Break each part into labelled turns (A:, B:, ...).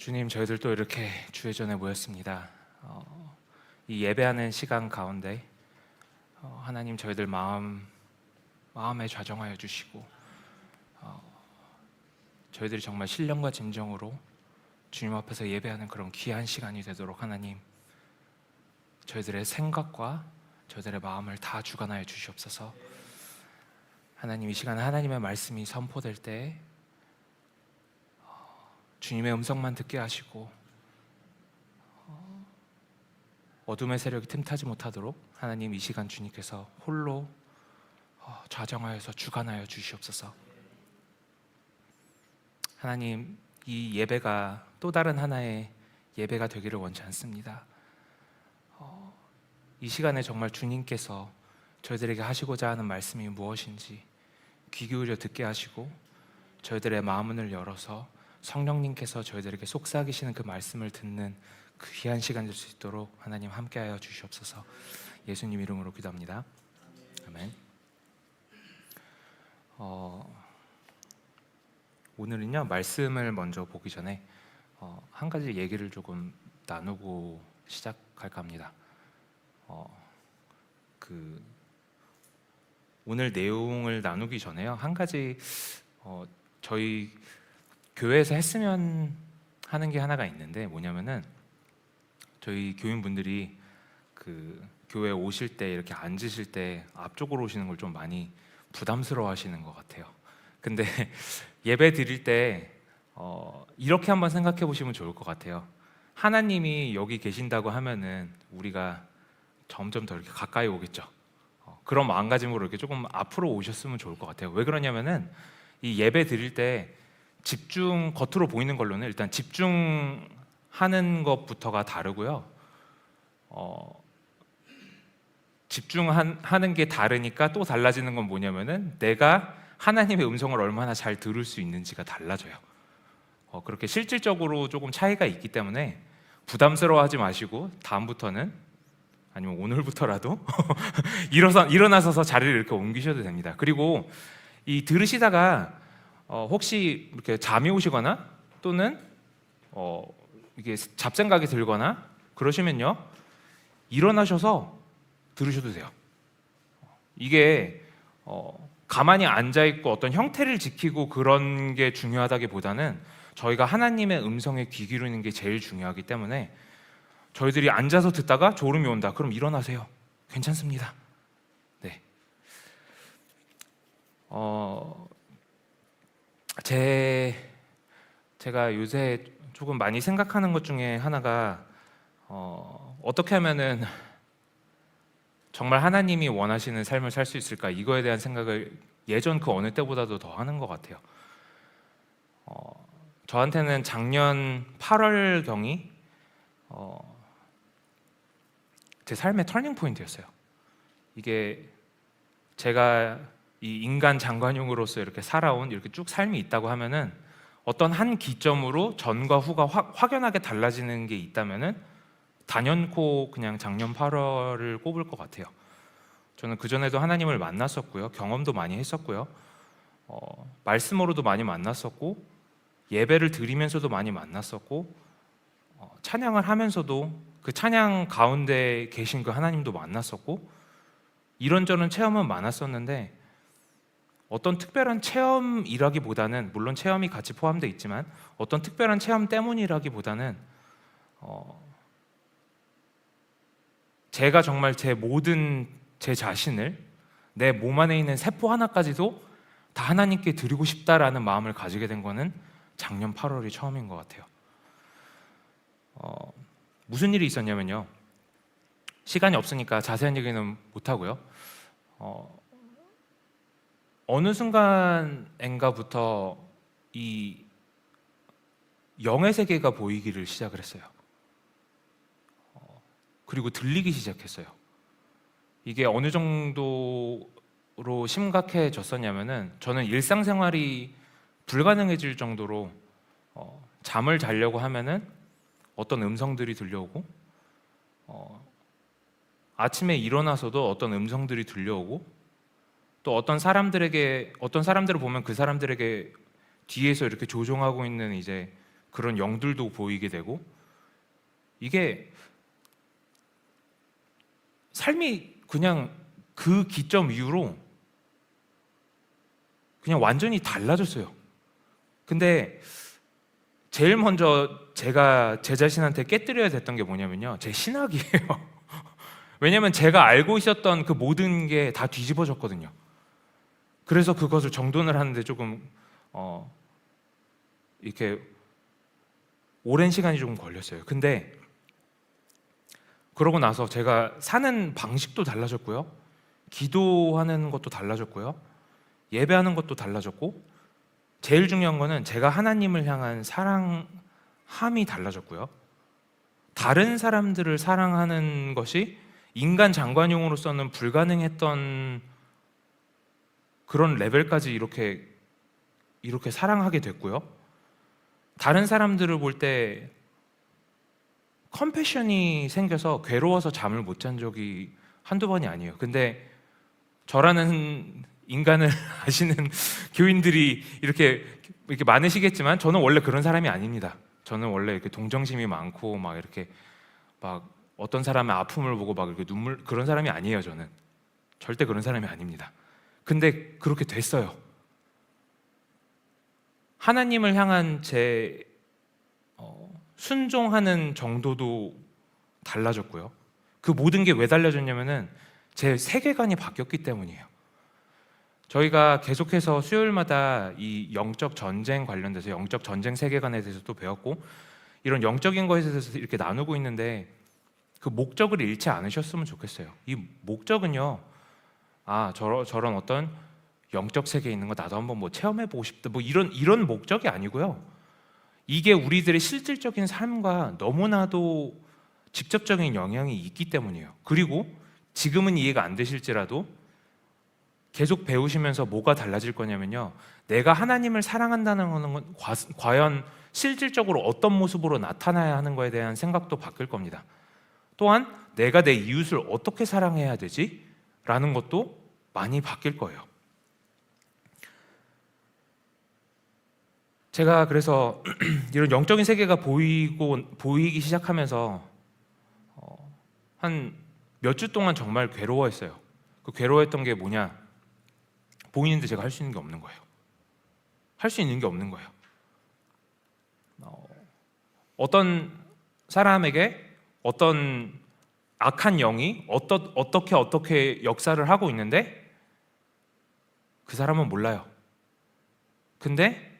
A: 주님, 저희들 또 이렇게 주의 전에 모였습니다. 이 예배하는 시간 가운데 하나님, 저희들 마음에 좌정하여 주시고 저희들이 정말 신령과 진정으로 주님 앞에서 예배하는 그런 귀한 시간이 되도록 하나님, 저희들의 생각과 저희들의 마음을 다 주관하여 주시옵소서. 하나님, 이 시간 하나님의 말씀이 선포될 때 주님의 음성만 듣게 하시고 어둠의 세력이 틈타지 못하도록 하나님, 이 시간 주님께서 홀로 좌정하여서 주관하여 주시옵소서. 하나님, 이 예배가 또 다른 하나의 예배가 되기를 원치 않습니다. 이 시간에 정말 주님께서 저희들에게 하시고자 하는 말씀이 무엇인지 귀 기울여 듣게 하시고 저희들의 마음을 열어서 성령님께서 저희들에게 속삭이시는 그 말씀을 듣는 그 귀한 시간 될 수 있도록 하나님 함께하여 주시옵소서. 예수님 이름으로 기도합니다. 아멘. 오늘은요, 말씀을 먼저 보기 전에 한 가지 얘기를 조금 나누고 시작할까 합니다. 오늘 내용을 나누기 전에요, 한 가지 저희 교회에서 했으면 하는 게 하나가 있는데, 뭐냐면은 저희 교인분들이 그 교회 오실 때 이렇게 앉으실 때 앞쪽으로 오시는 걸 좀 많이 부담스러워 하시는 것 같아요. 근데 예배 드릴 때 이렇게 한번 생각해 보시면 좋을 것 같아요. 하나님이 여기 계신다고 하면은 우리가 점점 더 이렇게 가까이 오겠죠. 그런 마음가짐으로 이렇게 조금 앞으로 오셨으면 좋을 것 같아요. 왜 그러냐면은 이 예배 드릴 때 겉으로 보이는 걸로는 일단 집중하는 것부터가 다르고요. 집중하는 게 다르니까 또 달라지는 건 뭐냐면은 내가 하나님의 음성을 얼마나 잘 들을 수 있는지가 달라져요. 그렇게 실질적으로 조금 차이가 있기 때문에 부담스러워하지 마시고 다음부터는, 아니면 오늘부터라도 일어나셔서 자리를 이렇게 옮기셔도 됩니다. 그리고 이 들으시다가 혹시 이렇게 잠이 오시거나 또는 이게 잡생각이 들거나 그러시면요, 일어나셔서 들으셔도 돼요. 이게 가만히 앉아 있고 어떤 형태를 지키고 그런 게 중요하다기보다는 저희가 하나님의 음성에 귀 기울이는 게 제일 중요하기 때문에 저희들이 앉아서 듣다가 졸음이 온다, 그럼 일어나세요. 괜찮습니다. 네. 제가 요새 조금 많이 생각하는 것 중에 하나가 어떻게 하면은 정말 하나님이 원하시는 삶을 살 수 있을까, 이거에 대한 생각을 예전 그 어느 때보다도 더 하는 것 같아요. 저한테는 작년 8월경이 제 삶의 터닝 포인트였어요. 이게 제가 이 인간 장관용으로서 이렇게 살아온 이렇게 쭉 삶이 있다고 하면은 어떤 한 기점으로 전과 후가 확연하게 달라지는 게 있다면은 단연코 그냥 작년 8월을 꼽을 것 같아요. 저는 그전에도 하나님을 만났었고요, 경험도 많이 했었고요, 말씀으로도 많이 만났었고, 예배를 드리면서도 많이 만났었고, 찬양을 하면서도 그 찬양 가운데 계신 그 하나님도 만났었고, 이런저런 체험은 많았었는데 어떤 특별한 체험이라기보다는, 물론 체험이 같이 포함되어 있지만 어떤 특별한 체험 때문이라기보다는 제가 정말 제 자신을, 내 몸 안에 있는 세포 하나까지도 다 하나님께 드리고 싶다라는 마음을 가지게 된 거는 작년 8월이 처음인 것 같아요. 무슨 일이 있었냐면요, 시간이 없으니까 자세한 얘기는 못하고요, 어느 순간인가부터 이 영의 세계가 보이기를 시작을 했어요. 그리고 들리기 시작했어요. 이게 어느 정도로 심각해졌었냐면은 저는 일상생활이 불가능해질 정도로 잠을 자려고 하면은 어떤 음성들이 들려오고, 아침에 일어나서도 어떤 음성들이 들려오고, 또 어떤 사람들을 보면 그 사람들에게 뒤에서 이렇게 조종하고 있는 이제 그런 영들도 보이게 되고, 이게 삶이 그냥 그 기점 이후로 그냥 완전히 달라졌어요. 근데 제일 먼저 제가 제 자신한테 깨뜨려야 됐던 게 뭐냐면요, 제 신학이에요. 왜냐면 제가 알고 있었던 그 모든 게 다 뒤집어졌거든요. 그래서 그것을 정돈을 하는데 조금 이렇게 오랜 시간이 조금 걸렸어요. 근데 그러고 나서 제가 사는 방식도 달라졌고요, 기도하는 것도 달라졌고요, 예배하는 것도 달라졌고, 제일 중요한 거는 제가 하나님을 향한 사랑함이 달라졌고요, 다른 사람들을 사랑하는 것이 인간 장관용으로서는 불가능했던 그런 레벨까지 이렇게 사랑하게 됐고요, 다른 사람들을 볼 때 컴패션이 생겨서 괴로워서 잠을 못 잔 적이 한두 번이 아니에요. 근데 저라는 인간을 아시는 교인들이 이렇게 많으시겠지만, 저는 원래 그런 사람이 아닙니다. 저는 원래 이렇게 동정심이 많고 막 이렇게 막 어떤 사람의 아픔을 보고 막 이렇게 눈물, 그런 사람이 아니에요. 저는 절대 그런 사람이 아닙니다. 근데 그렇게 됐어요. 하나님을 향한 제 순종하는 정도도 달라졌고요. 그 모든 게 왜 달라졌냐면은 제 세계관이 바뀌었기 때문이에요. 저희가 계속해서 수요일마다 이 영적 전쟁 관련돼서 영적 전쟁 세계관에 대해서 또 배웠고, 이런 영적인 것에 대해서 이렇게 나누고 있는데, 그 목적을 잃지 않으셨으면 좋겠어요. 이 목적은요, 저런 어떤 영적 세계에 있는 거 나도 한번 뭐 체험해보고 싶다, 뭐 이런 목적이 아니고요, 이게 우리들의 실질적인 삶과 너무나도 직접적인 영향이 있기 때문이에요. 그리고 지금은 이해가 안 되실지라도 계속 배우시면서 뭐가 달라질 거냐면요, 내가 하나님을 사랑한다는 건 과연 실질적으로 어떤 모습으로 나타나야 하는 거에 대한 생각도 바뀔 겁니다. 또한 내가 내 이웃을 어떻게 사랑해야 되지? 라는 것도 많이 바뀔 거예요. 제가 그래서 이런 영적인 세계가 보이기 시작하면서 한 몇 주 동안 정말 괴로워했어요. 그 괴로워했던 게 뭐냐? 보이는데 제가 할 수 있는 게 없는 거예요. 할 수 있는 게 없는 거예요. 어떤 사람에게 어떤 악한 영이 어떻게 역사를 하고 있는데 그 사람은 몰라요. 근데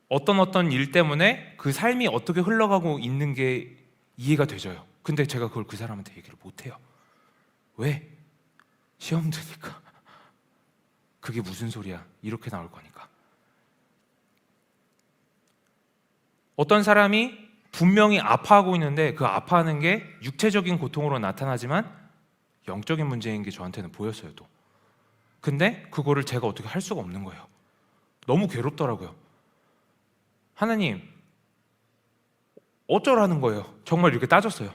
A: 어떤 일 때문에 그 삶이 어떻게 흘러가고 있는 게 이해가 되져요. 근데 제가 그걸 그 사람한테 얘기를 못 해요. 왜? 시험 드니까. 그게 무슨 소리야? 이렇게 나올 거니까. 어떤 사람이 분명히 아파하고 있는데 그 아파하는 게 육체적인 고통으로 나타나지만 영적인 문제인 게 저한테는 보였어요, 또. 근데 그거를 제가 어떻게 할 수가 없는 거예요. 너무 괴롭더라고요. 하나님, 어쩌라는 거예요? 정말 이렇게 따졌어요.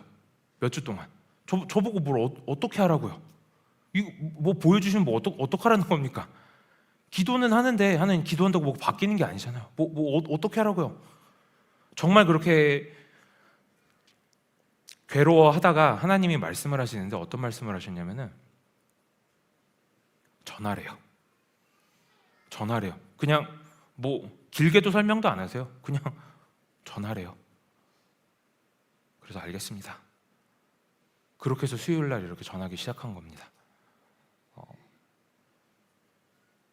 A: 몇 주 동안. 저보고 뭘 어떻게 하라고요? 이거 뭐 보여주시면 뭐 어떡하라는 겁니까? 기도는 하는데 하나님, 기도한다고 뭐 바뀌는 게 아니잖아요. 어떻게 하라고요? 정말 그렇게 괴로워하다가 하나님이 말씀을 하시는데, 어떤 말씀을 하셨냐면은 전하래요. 그냥 뭐 길게도 설명도 안 하세요. 그냥 전하래요. 그래서 알겠습니다. 그렇게 해서 수요일 날 이렇게 전하기 시작한 겁니다.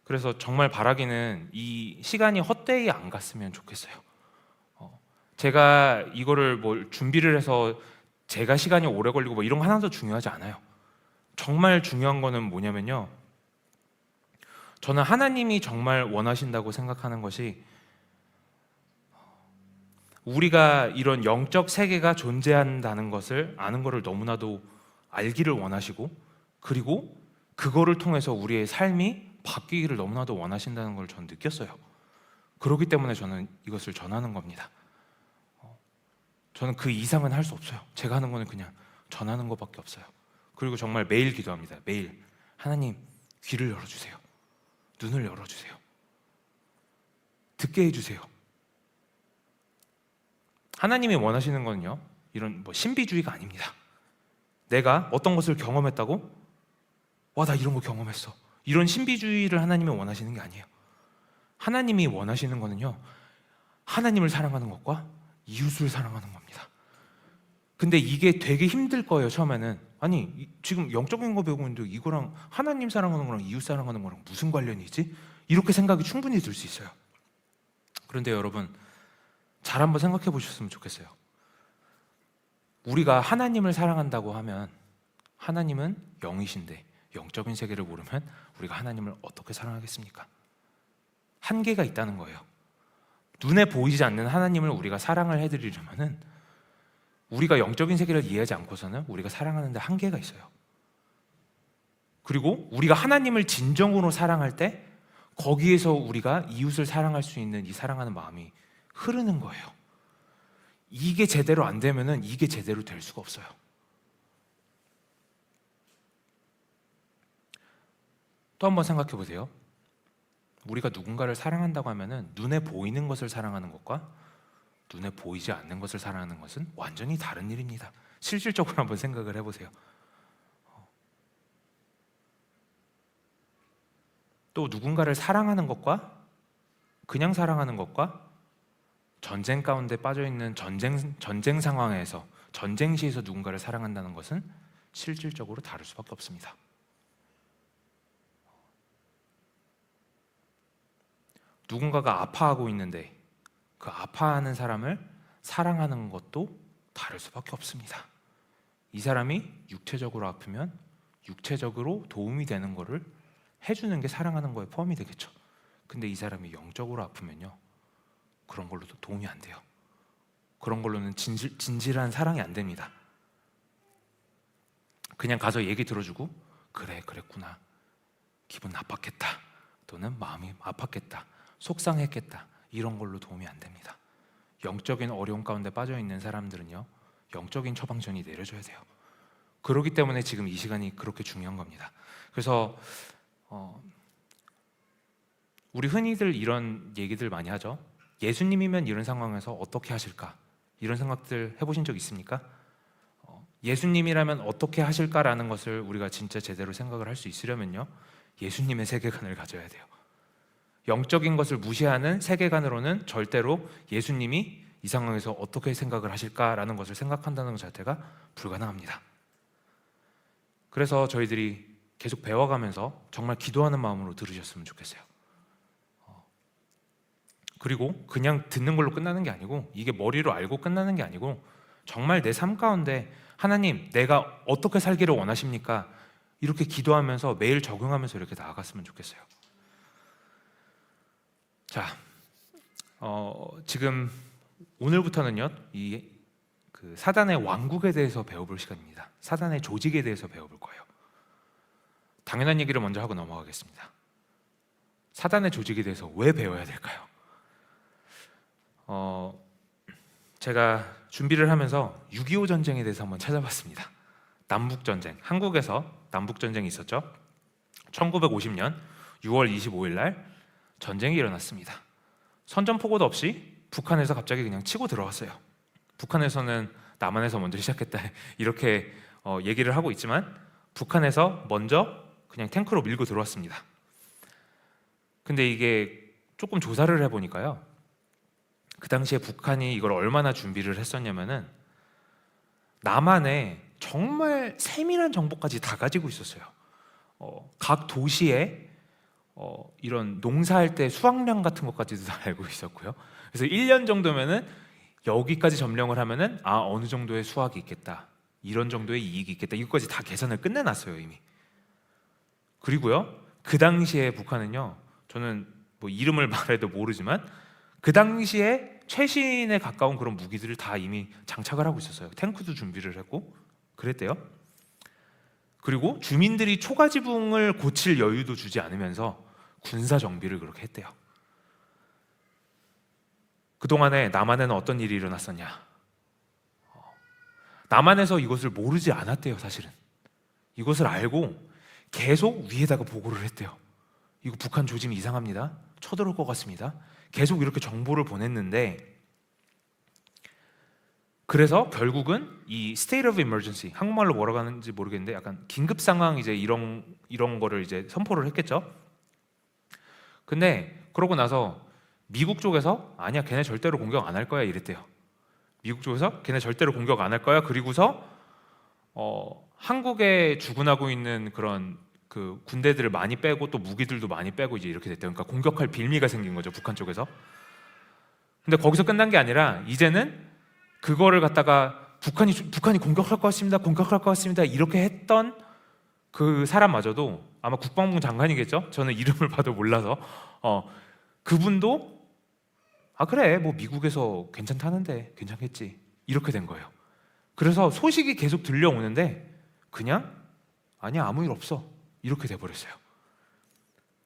A: 그래서 정말 바라기는 이 시간이 헛되이 안 갔으면 좋겠어요. 제가 이거를 뭘 준비를 해서 제가 시간이 오래 걸리고 뭐 이런 거 하나도 중요하지 않아요. 정말 중요한 거는 뭐냐면요, 저는 하나님이 정말 원하신다고 생각하는 것이, 우리가 이런 영적 세계가 존재한다는 것을 아는 것을 너무나도 알기를 원하시고, 그리고 그거를 통해서 우리의 삶이 바뀌기를 너무나도 원하신다는 걸 저는 느꼈어요. 그렇기 때문에 저는 이것을 전하는 겁니다. 저는 그 이상은 할 수 없어요. 제가 하는 거는 그냥 전하는 것밖에 없어요. 그리고 정말 매일 기도합니다. 매일. 하나님, 귀를 열어주세요. 눈을 열어주세요. 듣게 해주세요. 하나님이 원하시는 거는요, 이런 신비주의가 아닙니다. 내가 어떤 것을 경험했다고? 와, 나 이런 거 경험했어. 이런 신비주의를 하나님이 원하시는 게 아니에요. 하나님이 원하시는 거는요, 하나님을 사랑하는 것과 이웃을 사랑하는 겁니다. 근데 이게 되게 힘들 거예요, 처음에는. 아니, 지금 영적인 거 배우고 있는데 이거랑 하나님 사랑하는 거랑 이웃 사랑하는 거랑 무슨 관련이지? 이렇게 생각이 충분히 들 수 있어요. 그런데 여러분, 잘 한번 생각해 보셨으면 좋겠어요. 우리가 하나님을 사랑한다고 하면 하나님은 영이신데 영적인 세계를 모르면 우리가 하나님을 어떻게 사랑하겠습니까? 한계가 있다는 거예요. 눈에 보이지 않는 하나님을 우리가 사랑을 해드리려면은 우리가 영적인 세계를 이해하지 않고서는 우리가 사랑하는데 한계가 있어요. 그리고 우리가 하나님을 진정으로 사랑할 때 거기에서 우리가 이웃을 사랑할 수 있는 이 사랑하는 마음이 흐르는 거예요. 이게 제대로 안 되면은 이게 제대로 될 수가 없어요. 또 한번 생각해 보세요. 우리가 누군가를 사랑한다고 하면은 눈에 보이는 것을 사랑하는 것과 눈에 보이지 않는 것을 사랑하는 것은 완전히 다른 일입니다. 실질적으로 한번 생각을 해보세요. 또 누군가를 사랑하는 것과 그냥 사랑하는 것과 전쟁 가운데 빠져있는 전쟁 상황에서 전쟁 시에서 누군가를 사랑한다는 것은 실질적으로 다를 수밖에 없습니다. 누군가가 아파하고 있는데 그 아파하는 사람을 사랑하는 것도 다를 수밖에 없습니다. 이 사람이 육체적으로 아프면 육체적으로 도움이 되는 거를 해주는 게 사랑하는 거에 포함이 되겠죠. 근데 이 사람이 영적으로 아프면요, 그런 걸로도 도움이 안 돼요. 그런 걸로는 진실한 사랑이 안 됩니다. 그냥 가서 얘기 들어주고 그래 그랬구나, 기분 나빴겠다, 또는 마음이 아팠겠다, 속상했겠다, 이런 걸로 도움이 안 됩니다. 영적인 어려움 가운데 빠져있는 사람들은요, 영적인 처방전이 내려져야 돼요. 그렇기 때문에 지금 이 시간이 그렇게 중요한 겁니다. 그래서 우리 흔히들 이런 얘기들 많이 하죠. 예수님이면 이런 상황에서 어떻게 하실까? 이런 생각들 해보신 적 있습니까? 예수님이라면 어떻게 하실까라는 것을 우리가 진짜 제대로 생각을 할 수 있으려면요, 예수님의 세계관을 가져야 돼요. 영적인 것을 무시하는 세계관으로는 절대로 예수님이 이 상황에서 어떻게 생각을 하실까라는 것을 생각한다는 것 자체가 불가능합니다. 그래서 저희들이 계속 배워가면서 정말 기도하는 마음으로 들으셨으면 좋겠어요. 그리고 그냥 듣는 걸로 끝나는 게 아니고, 이게 머리로 알고 끝나는 게 아니고, 정말 내 삶 가운데 하나님, 내가 어떻게 살기를 원하십니까? 이렇게 기도하면서 매일 적용하면서 이렇게 나아갔으면 좋겠어요. 자, 지금 오늘부터는요, 그 사단의 왕국에 대해서 배워볼 시간입니다. 사단의 조직에 대해서 배워볼 거예요. 당연한 얘기를 먼저 하고 넘어가겠습니다. 사단의 조직에 대해서 왜 배워야 될까요? 제가 준비를 하면서 6.25 전쟁에 대해서 한번 찾아봤습니다. 남북전쟁, 한국에서 남북전쟁이 있었죠. 1950년 6월 25일 날 전쟁이 일어났습니다. 선전포고도 없이 북한에서 갑자기 그냥 치고 들어왔어요. 북한에서는 남한에서 먼저 시작했다 이렇게 얘기를 하고 있지만, 북한에서 먼저 그냥 탱크로 밀고 들어왔습니다. 근데 이게 조금 조사를 해보니까요, 그 당시에 북한이 이걸 얼마나 준비를 했었냐면은 남한에 정말 세밀한 정보까지 다 가지고 있었어요. 각 도시에 이런 농사할 때 수확량 같은 것까지도 다 알고 있었고요. 그래서 1년 정도면은 여기까지 점령을 하면은 어느 정도의 수확이 있겠다, 이런 정도의 이익이 있겠다, 이것까지 다 계산을 끝내놨어요 이미. 그리고요, 그 당시에 북한은요, 저는 뭐 이름을 말해도 모르지만 그 당시에 최신에 가까운 그런 무기들을 다 이미 장착을 하고 있었어요. 탱크도 준비를 했고 그랬대요. 그리고 주민들이 초가지붕을 고칠 여유도 주지 않으면서 군사 정비를 그렇게 했대요. 그동안에 남한에는 어떤 일이 일어났었냐? 남한에서 이것을 모르지 않았대요. 사실은 이것을 알고 계속 위에다가 보고를 했대요. 이거 북한 조짐이 이상합니다, 쳐들어올 것 같습니다. 계속 이렇게 정보를 보냈는데 그래서 결국은 이 state of emergency, 한국말로 뭐라고 하는지 모르겠는데 약간 긴급 상황 이제 이런 거를 이제 선포를 했겠죠. 근데 그러고 나서 미국 쪽에서 아니야, 걔네 절대로 공격 안 할 거야 이랬대요. 미국 쪽에서 걔네 절대로 공격 안 할 거야. 그리고서 한국에 주둔하고 있는 그런 그 군대들을 많이 빼고 또 무기들도 많이 빼고 이제 이렇게 됐대요. 그러니까 공격할 빌미가 생긴 거죠, 북한 쪽에서. 근데 거기서 끝난 게 아니라 이제는 그거를 갖다가 북한이 공격할 것 같습니다, 공격할 것 같습니다 이렇게 했던 그 사람마저도 아마 국방부 장관이겠죠. 저는 이름을 봐도 몰라서 그분도 그래 뭐 미국에서 괜찮다는데 괜찮겠지 이렇게 된 거예요. 그래서 소식이 계속 들려오는데 그냥 아니야 아무 일 없어 이렇게 돼버렸어요.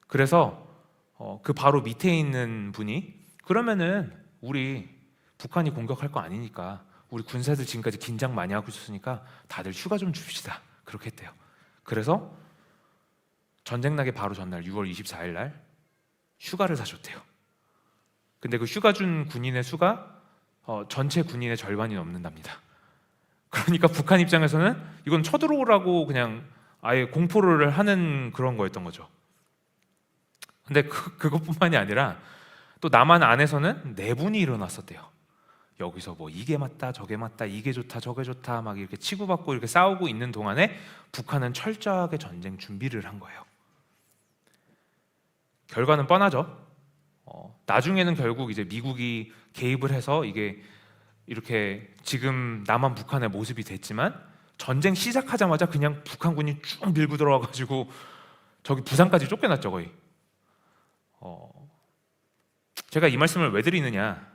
A: 그래서 그 바로 밑에 있는 분이 그러면은 우리 북한이 공격할 거 아니니까 우리 군사들 지금까지 긴장 많이 하고 있었으니까 다들 휴가 좀 줍시다 그렇게 했대요. 그래서 전쟁 나기 바로 전날 6월 24일 날 휴가를 사줬대요. 근데 그 휴가 준 군인의 수가 전체 군인의 절반이 넘는답니다. 그러니까 북한 입장에서는 이건 쳐들어오라고 그냥 아예 공포를 하는 그런 거였던 거죠. 근데 그것뿐만이 아니라 또 남한 안에서는 내분이 일어났었대요. 여기서 뭐 이게 맞다 저게 맞다 이게 좋다 저게 좋다 막 이렇게 치고받고 이렇게 싸우고 있는 동안에 북한은 철저하게 전쟁 준비를 한 거예요. 결과는 뻔하죠. 나중에는 결국 이제 미국이 개입을 해서 이게 이렇게 지금 남한 북한의 모습이 됐지만 전쟁 시작하자마자 그냥 북한군이 쭉 밀고 들어와가지고 저기 부산까지 쫓겨났죠 거의. 제가 이 말씀을 왜 드리느냐,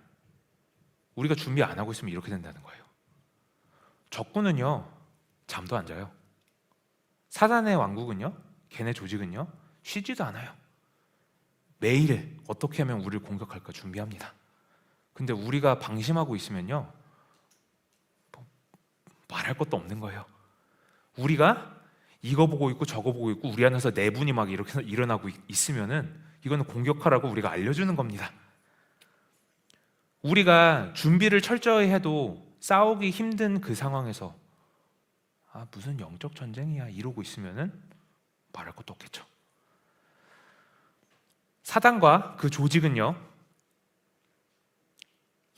A: 우리가 준비 안 하고 있으면 이렇게 된다는 거예요. 적군은요 잠도 안 자요. 사단의 왕국은요, 걔네 조직은요 쉬지도 않아요. 매일 어떻게 하면 우리를 공격할까 준비합니다. 근데 우리가 방심하고 있으면요 말할 것도 없는 거예요. 우리가 이거 보고 있고 저거 보고 있고 우리 안에서 내분이 막 이렇게 일어나고 있으면은 이거는 공격하라고 우리가 알려주는 겁니다. 우리가 준비를 철저히 해도 싸우기 힘든 그 상황에서 무슨 영적 전쟁이야 이러고 있으면은 말할 것도 없겠죠. 사단과 그 조직은요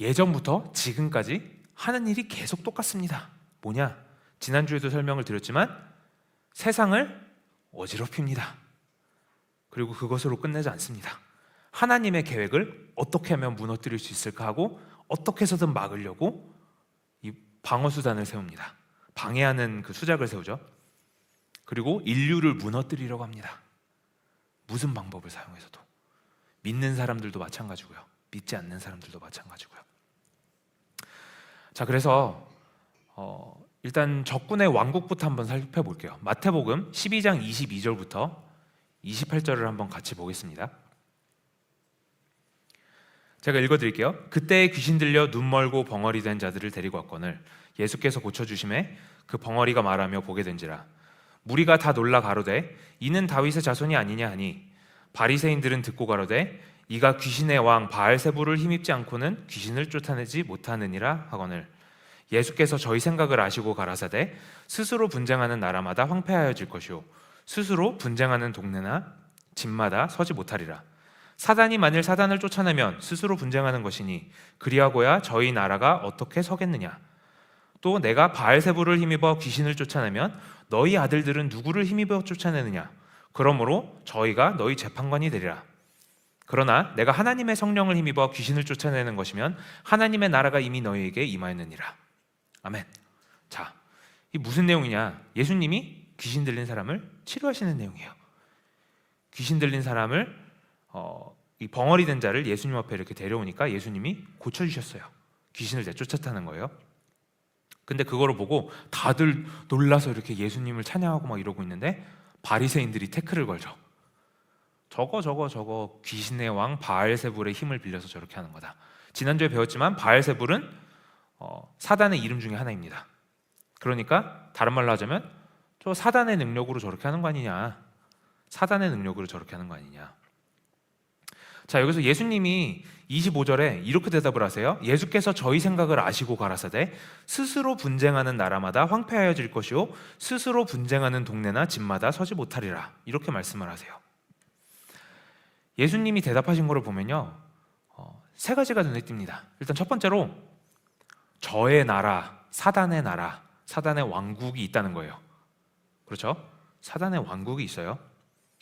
A: 예전부터 지금까지 하는 일이 계속 똑같습니다. 뭐냐? 지난주에도 설명을 드렸지만 세상을 어지럽힙니다. 그리고 그것으로 끝내지 않습니다. 하나님의 계획을 어떻게 하면 무너뜨릴 수 있을까 하고 어떻게 해서든 막으려고 이 방어수단을 세웁니다. 방해하는 그 수작을 세우죠. 그리고 인류를 무너뜨리려고 합니다. 무슨 방법을 사용해서도. 믿는 사람들도 마찬가지고요, 믿지 않는 사람들도 마찬가지고요. 자, 그래서 일단 적군의 왕국부터 한번 살펴볼게요. 마태복음 12장 22절부터 28절을 한번 같이 보겠습니다. 제가 읽어드릴게요. 그때에 귀신 들려 눈 멀고 벙어리 된 자들을 데리고 왔거늘 예수께서 고쳐주심에 그 벙어리가 말하며 보게 된지라. 무리가 다 놀라 가로되 이는 다윗의 자손이 아니냐 하니 바리새인들은 듣고 가로되 이가 귀신의 왕 바알세불을 힘입지 않고는 귀신을 쫓아내지 못하느니라 하거늘 예수께서 저희 생각을 아시고 가라사대 스스로 분쟁하는 나라마다 황폐하여질 것이요 스스로 분쟁하는 동네나 집마다 서지 못하리라. 사단이 만일 사단을 쫓아내면 스스로 분쟁하는 것이니 그리하고야 저희 나라가 어떻게 서겠느냐. 또 내가 바알세불을 힘입어 귀신을 쫓아내면 너희 아들들은 누구를 힘입어 쫓아내느냐. 그러므로 저희가 너희 재판관이 되리라. 그러나 내가 하나님의 성령을 힘입어 귀신을 쫓아내는 것이면 하나님의 나라가 이미 너희에게 임하였느니라. 아멘. 자, 이 무슨 내용이냐? 예수님이 귀신 들린 사람을 치료하시는 내용이에요. 귀신 들린 사람을 이 벙어리 된 자를 예수님 앞에 이렇게 데려오니까 예수님이 고쳐주셨어요. 귀신을 내쫓았다는 거예요. 근데 그거를 보고 다들 놀라서 이렇게 예수님을 찬양하고 막 이러고 있는데 바리새인들이 태클을 걸죠. 저거 귀신의 왕 바알세불의 힘을 빌려서 저렇게 하는 거다. 지난주에 배웠지만 바알세불은 사단의 이름 중에 하나입니다. 그러니까 다른 말로 하자면 저 사단의 능력으로 저렇게 하는 거 아니냐. 사단의 능력으로 저렇게 하는 거 아니냐. 자, 여기서 예수님이 25절에 이렇게 대답을 하세요. 예수께서 저희 생각을 아시고 가라사대 스스로 분쟁하는 나라마다 황폐하여질 것이요 스스로 분쟁하는 동네나 집마다 서지 못하리라. 이렇게 말씀을 하세요. 예수님이 대답하신 거를 보면요, 세 가지가 눈에 띕니다. 일단 첫 번째로 저의 나라, 사단의 나라, 사단의 왕국이 있다는 거예요. 그렇죠? 사단의 왕국이 있어요.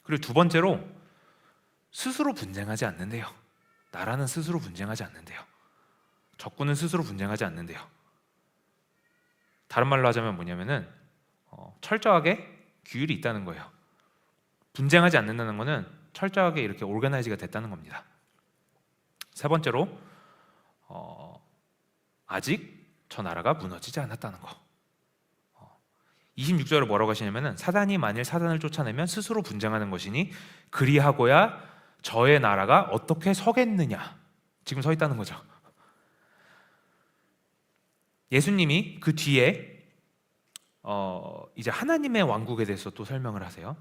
A: 그리고 두 번째로 스스로 분쟁하지 않는데요. 나라는 스스로 분쟁하지 않는데요. 적군은 스스로 분쟁하지 않는데요. 다른 말로 하자면 뭐냐면은 철저하게 규율이 있다는 거예요. 분쟁하지 않는다는 거는 철저하게 이렇게 오르가나이즈가 됐다는 겁니다. 세 번째로 아직 저 나라가 무너지지 않았다는 거. 26절에 뭐라고 하시냐면은 사단이 만일 사단을 쫓아내면 스스로 분쟁하는 것이니 그리하고야 저의 나라가 어떻게 서겠느냐. 지금 서 있다는 거죠. 예수님이 그 뒤에 이제 하나님의 왕국에 대해서 또 설명을 하세요.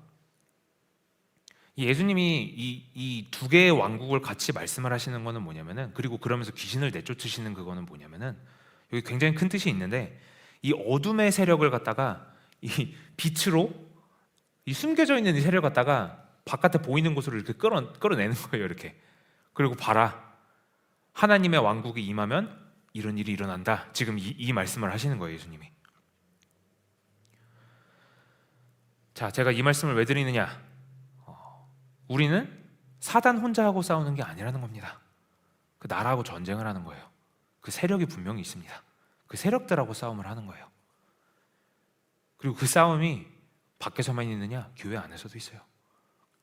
A: 예수님이 이 두 개의 왕국을 같이 말씀을 하시는 거는 뭐냐면은, 그리고 그러면서 귀신을 내쫓으시는 그거는 뭐냐면은, 여기 굉장히 큰 뜻이 있는데, 이 어둠의 세력을 갖다가 이 빛으로 이 숨겨져 있는 이 세력을 갖다가 바깥에 보이는 곳으로 이렇게 끌어내는 거예요. 이렇게. 그리고 봐라, 하나님의 왕국이 임하면 이런 일이 일어난다. 지금 이 말씀을 하시는 거예요, 예수님이. 자, 제가 이 말씀을 왜 드리느냐? 우리는 사단 혼자 하고 싸우는 게 아니라는 겁니다. 그 나라하고 전쟁을 하는 거예요. 그 세력이 분명히 있습니다. 그 세력들하고 싸움을 하는 거예요. 그리고 그 싸움이 밖에서만 있느냐? 교회 안에서도 있어요.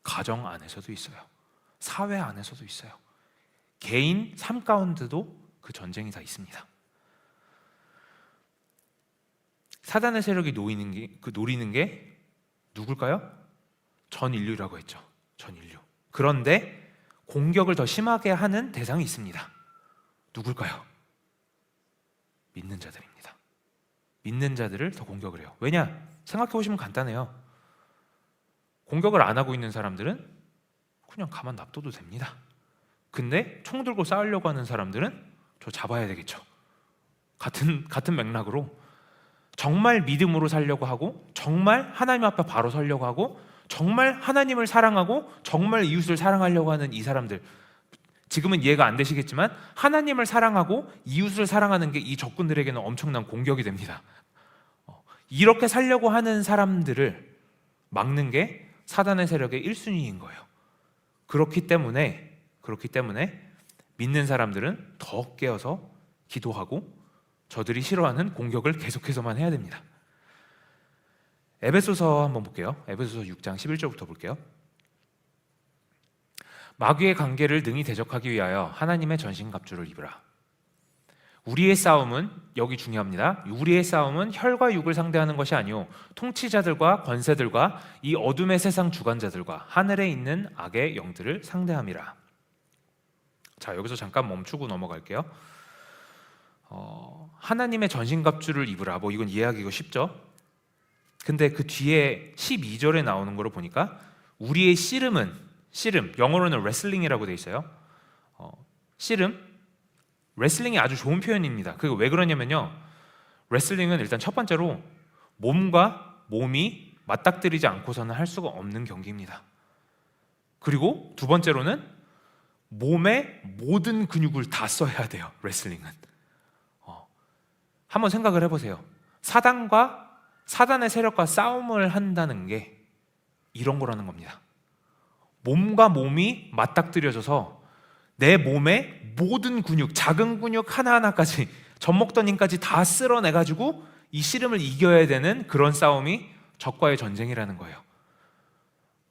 A: 가정 안에서도 있어요. 사회 안에서도 있어요. 개인 삶 가운데도 그 전쟁이 다 있습니다. 사단의 세력이 노리는 게 누굴까요? 전 인류라고 했죠. 전 인류. 그런데 공격을 더 심하게 하는 대상이 있습니다. 누굴까요? 믿는 자들입니다. 믿는 자들을 더 공격을 해요. 왜냐? 생각해 보시면 간단해요. 공격을 안 하고 있는 사람들은 그냥 가만 놔둬도 됩니다. 근데 총 들고 싸우려고 하는 사람들은 저 잡아야 되겠죠. 같은 맥락으로 정말 믿음으로 살려고 하고, 정말 하나님 앞에 바로 서려고 하고, 정말 하나님을 사랑하고 정말 이웃을 사랑하려고 하는 이 사람들, 지금은 이해가 안 되시겠지만 하나님을 사랑하고 이웃을 사랑하는 게 이 적군들에게는 엄청난 공격이 됩니다. 이렇게 살려고 하는 사람들을 막는 게 사단의 세력의 1순위인 거예요. 그렇기 때문에 믿는 사람들은 더 깨어서 기도하고 저들이 싫어하는 공격을 계속해서만 해야 됩니다. 에베소서 한번 볼게요. 에베소서 6장 11절부터 볼게요. 마귀의 관계를 능히 대적하기 위하여 하나님의 전신갑주를 입으라. 우리의 싸움은, 여기 중요합니다. 우리의 싸움은 혈과 육을 상대하는 것이 아니요 통치자들과 권세들과 이 어둠의 세상 주관자들과 하늘에 있는 악의 영들을 상대함이라. 자, 여기서 잠깐 멈추고 넘어갈게요. 하나님의 전신갑주를 입으라. 뭐 이건 이해하기가 쉽죠? 근데 그 뒤에 12절에 나오는 거를 보니까 우리의 씨름, 영어로는 레슬링이라고 돼 있어요. 씨름, 레슬링이 아주 좋은 표현입니다. 그게 왜 그러냐면요, 레슬링은 일단 첫 번째로 몸과 몸이 맞닥뜨리지 않고서는 할 수가 없는 경기입니다. 그리고 두 번째로는 몸의 모든 근육을 다 써야 돼요. 레슬링은. 한번 생각을 해보세요. 사단의 세력과 싸움을 한다는 게 이런 거라는 겁니다. 몸과 몸이 맞닥뜨려져서 내 몸의 모든 근육, 작은 근육 하나하나까지, 젖먹던 힘까지 다 쓸어내가지고 이 씨름을 이겨야 되는 그런 싸움이 적과의 전쟁이라는 거예요.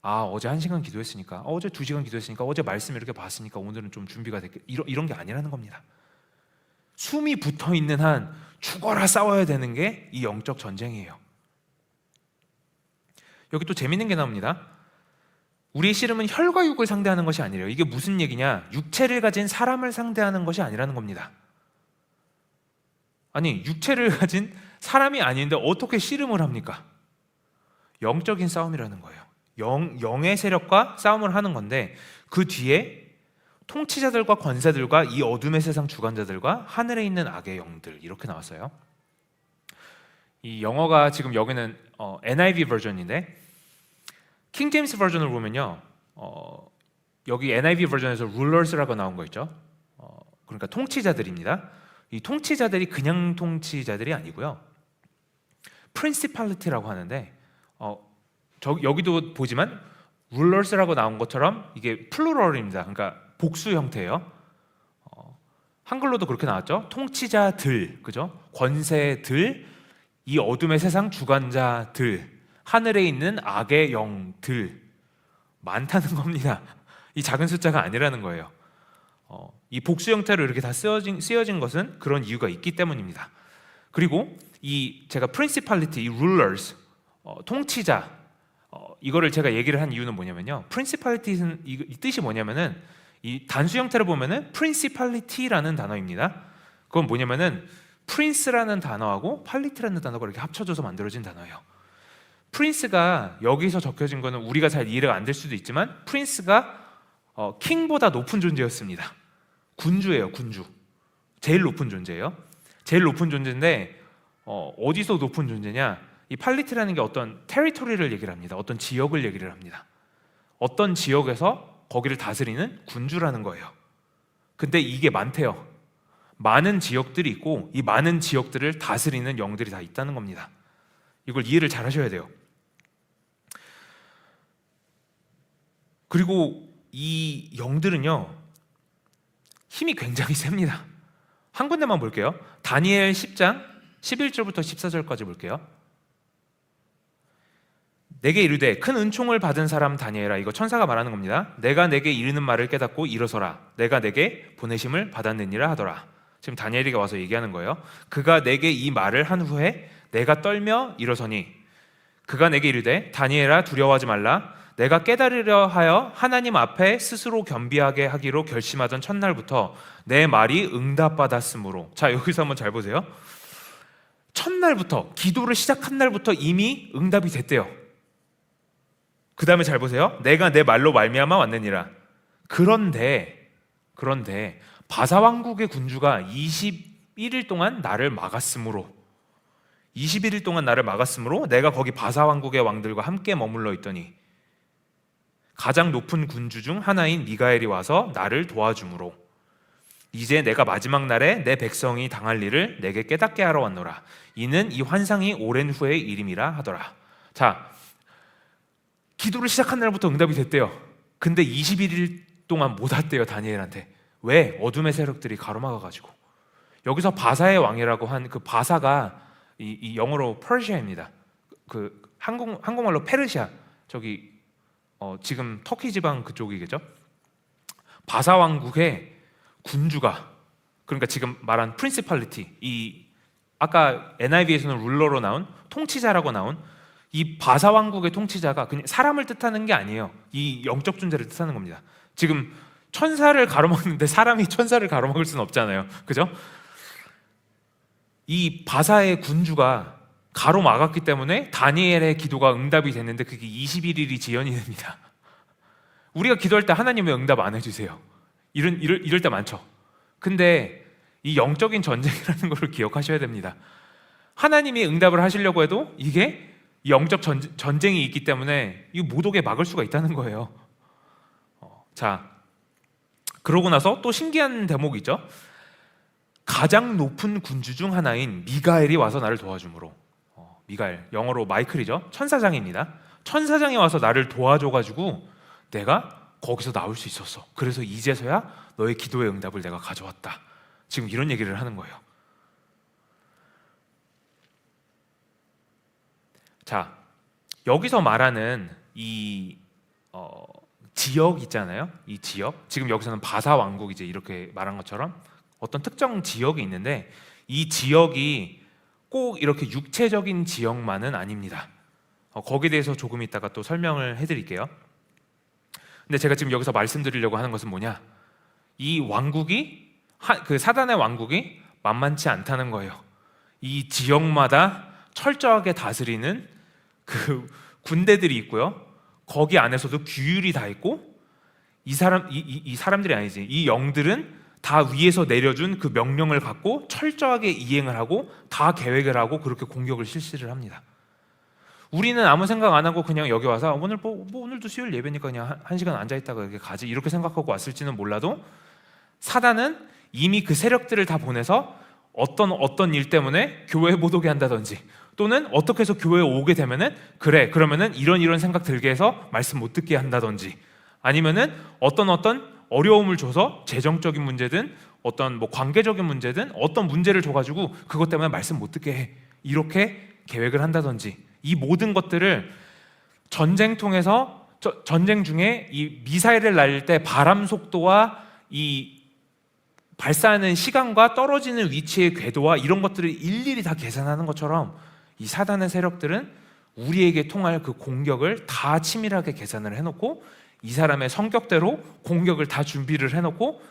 A: 아, 어제 1시간 기도했으니까, 어제 2시간 기도했으니까, 어제 말씀 이렇게 봤으니까 오늘은 좀 준비가 됐겠, 이런 게 아니라는 겁니다. 숨이 붙어있는 한 죽어라 싸워야 되는 게 이 영적 전쟁이에요. 여기 또 재밌는 게 나옵니다. 우리의 씨름은 혈과 육을 상대하는 것이 아니래요. 이게 무슨 얘기냐? 육체를 가진 사람을 상대하는 것이 아니라는 겁니다. 아니, 육체를 가진 사람이 아닌데 어떻게 씨름을 합니까? 영적인 싸움이라는 거예요. 영의 세력과 싸움을 하는 건데, 그 뒤에 통치자들과 권세들과 이 어둠의 세상 주관자들과 하늘에 있는 악의 영들, 이렇게 나왔어요. 이 영어가 지금 여기는 NIV 버전인데 킹 제임스 버전을 보면요, 여기 NIV 버전에서 rulers라고 나온 거 있죠. 그러니까 통치자들입니다. 이 통치자들이 그냥 통치자들이 아니고요, principality라고 하는데 여기도 보지만 rulers라고 나온 것처럼 이게 플루럴입니다. 그러니까 복수 형태예요. 한글로도 그렇게 나왔죠. 통치자들, 그죠? 권세들, 이 어둠의 세상 주관자들, 하늘에 있는 악의 영들, 많다는 겁니다. 이 작은 숫자가 아니라는 거예요. 이 복수 형태로 이렇게 다 쓰여진 것은 그런 이유가 있기 때문입니다. 그리고 이 제가 principality, 이 rulers, 통치자, 이거를 제가 얘기를 한 이유는 뭐냐면요, principality는 이 뜻이 뭐냐면은 이 단수 형태를 보면은 principality라는 단어입니다. 그건 뭐냐면은 prince라는 단어하고 pality라는 단어가 이렇게 합쳐져서 만들어진 단어예요. prince가 여기서 적혀진 거는 우리가 잘 이해가 안 될 수도 있지만 prince가 킹보다 높은 존재였습니다. 군주예요, 군주. 제일 높은 존재예요. 제일 높은 존재인데 어디서 높은 존재냐? 이 팔리티라는 게 어떤 테리토리를 얘기를 합니다. 어떤 지역을 얘기를 합니다. 어떤 지역에서 거기를 다스리는 군주라는 거예요. 근데 이게 많대요. 많은 지역들이 있고 이 많은 지역들을 다스리는 영들이 다 있다는 겁니다. 이걸 이해를 잘 하셔야 돼요. 그리고 이 영들은요, 힘이 굉장히 셉니다. 한 군데만 볼게요. 다니엘 10장 11절부터 14절까지 볼게요. 내게 이르되 큰 은총을 받은 사람 다니엘아, 이거 천사가 말하는 겁니다. 내가 내게 이르는 말을 깨닫고 일어서라. 내가 내게 보내심을 받았느니라 하더라. 지금 다니엘이가 와서 얘기하는 거예요. 그가 내게 이 말을 한 후에 내가 떨며 일어서니 그가 내게 이르되 다니엘아 두려워하지 말라. 내가 깨달으려 하여 하나님 앞에 스스로 겸비하게 하기로 결심하던 첫날부터 내 말이 응답받았으므로. 자, 여기서 한번 잘 보세요. 첫날부터, 기도를 시작한 날부터 이미 응답이 됐대요. 그 다음에 잘 보세요. 내가 내 말로 말미암아 왔느니라. 그런데 바사왕국의 군주가 21일 동안 나를 막았으므로, 21일 동안 나를 막았으므로 내가 거기 바사왕국의 왕들과 함께 머물러 있더니 가장 높은 군주 중 하나인 미가엘이 와서 나를 도와주므로 이제 내가 마지막 날에 내 백성이 당할 일을 내게 깨닫게 하러 왔노라. 이는 이 환상이 오랜 후의 일임이라 하더라. 자, 기도를 시작한 날부터 응답이 됐대요. 근데 21일 동안 못 왔대요, 다니엘한테. 왜? 어둠의 세력들이 가로막아가지고. 여기서 바사의 왕이라고 한 그 바사가 이 영어로 퍼시아입니다. 그 한국말로 페르시아, 저기 지금 터키 지방 그쪽이겠죠. 바사 왕국의 군주가, 그러니까 지금 말한 프린시팔리티, 이 아까 NIV에서는 룰러로 나온 통치자라고 나온 이 바사 왕국의 통치자가 그냥 사람을 뜻하는 게 아니에요. 이 영적 존재를 뜻하는 겁니다. 지금 천사를 가로막는데 사람이 천사를 가로막을 수는 없잖아요, 그죠? 이 바사의 군주가 가로막았기 때문에 다니엘의 기도가 응답이 됐는데 그게 21일이 지연이 됩니다. 우리가 기도할 때 하나님 왜 응답 안 해주세요? 이럴 때 많죠. 근데 이 영적인 전쟁이라는 걸 기억하셔야 됩니다. 하나님이 응답을 하시려고 해도 이게 영적 전쟁이 있기 때문에 이거 못 오게 막을 수가 있다는 거예요. 자, 그러고 나서 또 신기한 대목이 있죠. 가장 높은 군주 중 하나인 미가엘이 와서 나를 도와주므로. 미가엘, 영어로 마이클이죠. 천사장입니다. 천사장이 와서 나를 도와줘가지고 내가 거기서 나올 수 있었어. 그래서 이제서야 너의 기도의 응답을 내가 가져왔다. 지금 이런 얘기를 하는 거예요. 자, 여기서 말하는 이 지역 있잖아요. 이 지역, 지금 여기서는 바사 왕국 이제 이렇게 말한 것처럼 어떤 특정 지역이 있는데 이 지역이 꼭 이렇게 육체적인 지역만은 아닙니다. 거기에 대해서 조금 이따가 또 설명을 해드릴게요. 근데 제가 지금 여기서 말씀드리려고 하는 것은 뭐냐? 이 왕국이 그 사단의 왕국이 만만치 않다는 거예요. 이 지역마다 철저하게 다스리는 그 군대들이 있고요. 거기 안에서도 규율이 다 있고 이 사람들이 아니지. 이 영들은 다 위에서 내려준 그 명령을 갖고 철저하게 이행을 하고 다 계획을 하고 그렇게 공격을 실시를 합니다. 우리는 아무 생각 안 하고 그냥 여기 와서 오늘도 수요일 예배니까 그냥 한 시간 앉아 있다가 이렇게 가지 이렇게 생각하고 왔을지는 몰라도 사단은 이미 그 세력들을 다 보내서 어떤 일 때문에 교회에 못 오게 한다든지 또는 어떻게 해서 교회에 오게 되면은 그러면은 이런 생각 들게 해서 말씀 못 듣게 한다든지 아니면은 어떤 어려움을 줘서 재정적인 문제든 어떤 뭐 관계적인 문제든 어떤 문제를 줘가지고 그것 때문에 말씀 못 듣게 해 이렇게 계획을 한다든지 이 모든 것들을 전쟁 통해서 전쟁 중에 이 미사일을 날릴 때 바람 속도와 이 발사하는 시간과 떨어지는 위치의 궤도와 이런 것들을 일일이 다 계산하는 것처럼 이 사단의 세력들은 우리에게 통할 그 공격을 다 치밀하게 계산을 해놓고 이 사람의 성격대로 공격을 다 준비를 해놓고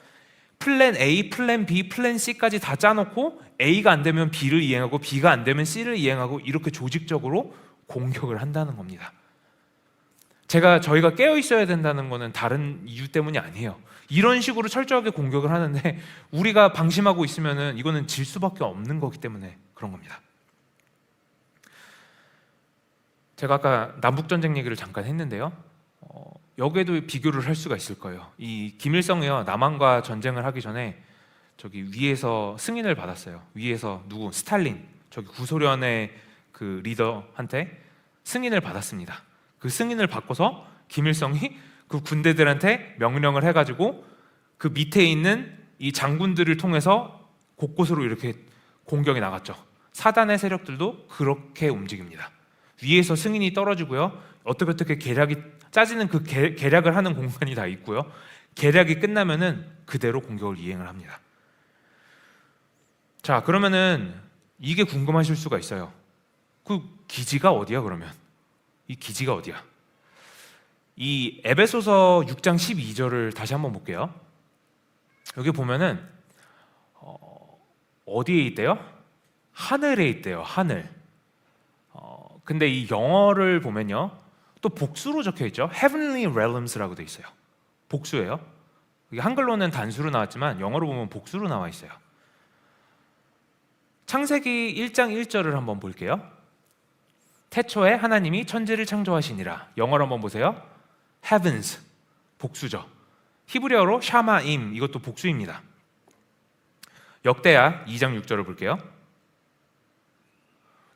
A: 플랜 A, 플랜 B, 플랜 C까지 다 짜놓고 A가 안 되면 B를 이행하고 B가 안 되면 C를 이행하고 이렇게 조직적으로 공격을 한다는 겁니다. 저희가 깨어 있어야 된다는 것은 다른 이유 때문이 아니에요. 이런 식으로 철저하게 공격을 하는데 우리가 방심하고 있으면은 이거는 질 수밖에 없는 거기 때문에 그런 겁니다. 제가 아까 남북전쟁 얘기를 잠깐 했는데요. 여기에도 비교를 할 수가 있을 거예요. 이 김일성이요 남한과 전쟁을 하기 전에 저기 위에서 승인을 받았어요. 위에서 누구 스탈린 저기 구소련의 그 리더한테 승인을 받았습니다. 그 승인을 받고서 김일성이 그 군대들한테 명령을 해가지고 그 밑에 있는 이 장군들을 통해서 곳곳으로 이렇게 공격이 나갔죠. 사단의 세력들도 그렇게 움직입니다. 위에서 승인이 떨어지고요. 어떻게 계략이 짜지는 그 계략을 하는 공간이 다 있고요. 계략이 끝나면은 그대로 공격을 이행을 합니다. 자, 그러면은 이게 궁금하실 수가 있어요. 그 기지가 어디야 그러면? 이 기지가 어디야? 이 에베소서 6장 12절을 다시 한번 볼게요. 여기 보면은 어디에 있대요? 하늘에 있대요. 하늘. 근데 이 영어를 보면요, 또 복수로 적혀 있죠. Heavenly Realms라고 돼 있어요. 복수예요. 이게 한글로는 단수로 나왔지만 영어로 보면 복수로 나와 있어요. 창세기 1장 1절을 한번 볼게요. 태초에 하나님이 천지를 창조하시니라. 영어로 한번 보세요. Heavens, 복수죠. 히브리어로 샤마임, 이것도 복수입니다. 역대하 2장 6절을 볼게요.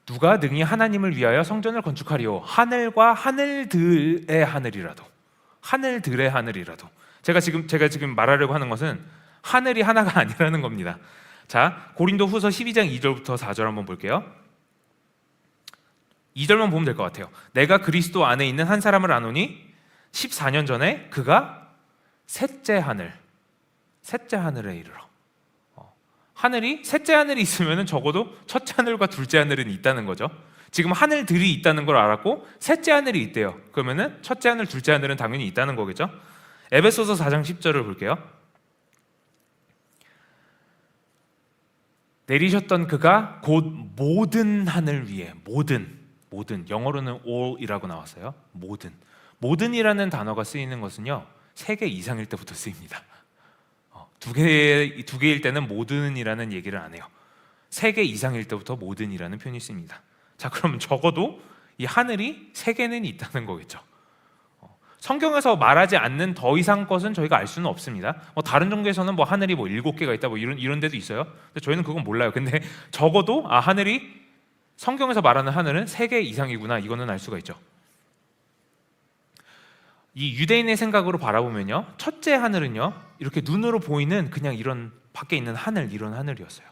A: 누가 능히 하나님을 위하여 성전을 건축하리요? 하늘과 하늘들의 하늘이라도. 하늘들의 하늘이라도. 제가 지금 말하려고 하는 것은 하늘이 하나가 아니라는 겁니다. 자, 고린도후서 12장 2절부터 4절 한번 볼게요. 2절만 보면 될 것 같아요. 내가 그리스도 안에 있는 한 사람을 아노니 14년 전에 그가 셋째 하늘에 이르러. 셋째 하늘이 있으면 적어도 첫째 하늘과 둘째 하늘은 있다는 거죠. 지금 하늘들이 있다는 걸 알았고 셋째 하늘이 있대요. 그러면은 첫째 하늘, 둘째 하늘은 당연히 있다는 거겠죠. 에베소서 4장 10절을 볼게요. 내리셨던 그가 곧 모든 하늘 위에 모든 영어로는 all이라고 나왔어요. 모든이라는 단어가 쓰이는 것은요 3개 이상일 때부터 쓰입니다. 두 개일 때는 모든이라는 얘기를 안 해요. 3개 이상일 때부터 모든이라는 표현이 쓰입니다. 자, 그러면 적어도 이 하늘이 3개는 있다는 거겠죠. 성경에서 말하지 않는 더 이상 것은 저희가 알 수는 없습니다. 다른 종교에서는 하늘이 7개가 있다 이런 데도 있어요. 근데 저희는 그건 몰라요. 근데 적어도 하늘이 성경에서 말하는 하늘은 3개 이상이구나, 이거는 알 수가 있죠. 이 유대인의 생각으로 바라보면요, 첫째 하늘은요 이렇게 눈으로 보이는 그냥 이런 밖에 있는 하늘, 이런 하늘이었어요.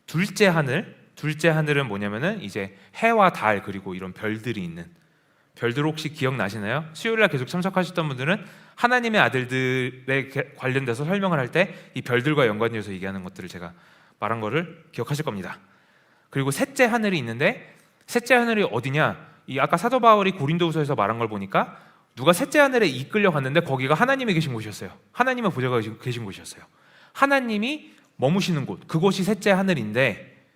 A: 둘째 하늘은 뭐냐면은 이제 해와 달 그리고 이런 별들이 있는, 별들 혹시 기억나시나요? 수요일날 계속 참석하셨던 분들은 하나님의 아들들에 관련돼서 설명을 할 때 이 별들과 연관지어서 얘기하는 것들을 제가 말한 거를 기억하실 겁니다. 그리고 셋째 하늘이 있는데, 셋째 하늘이 어디냐? 이 아까 사도 바울이 고린도후서에서 말한 걸 보니까 누가 셋째 하늘에 이끌려 갔는데 거기가 하나님이 계신 곳이었어요. 하나님의 보좌가 계신 곳이었어요. 하나님이 머무시는 곳, 그곳이 셋째 하늘인데,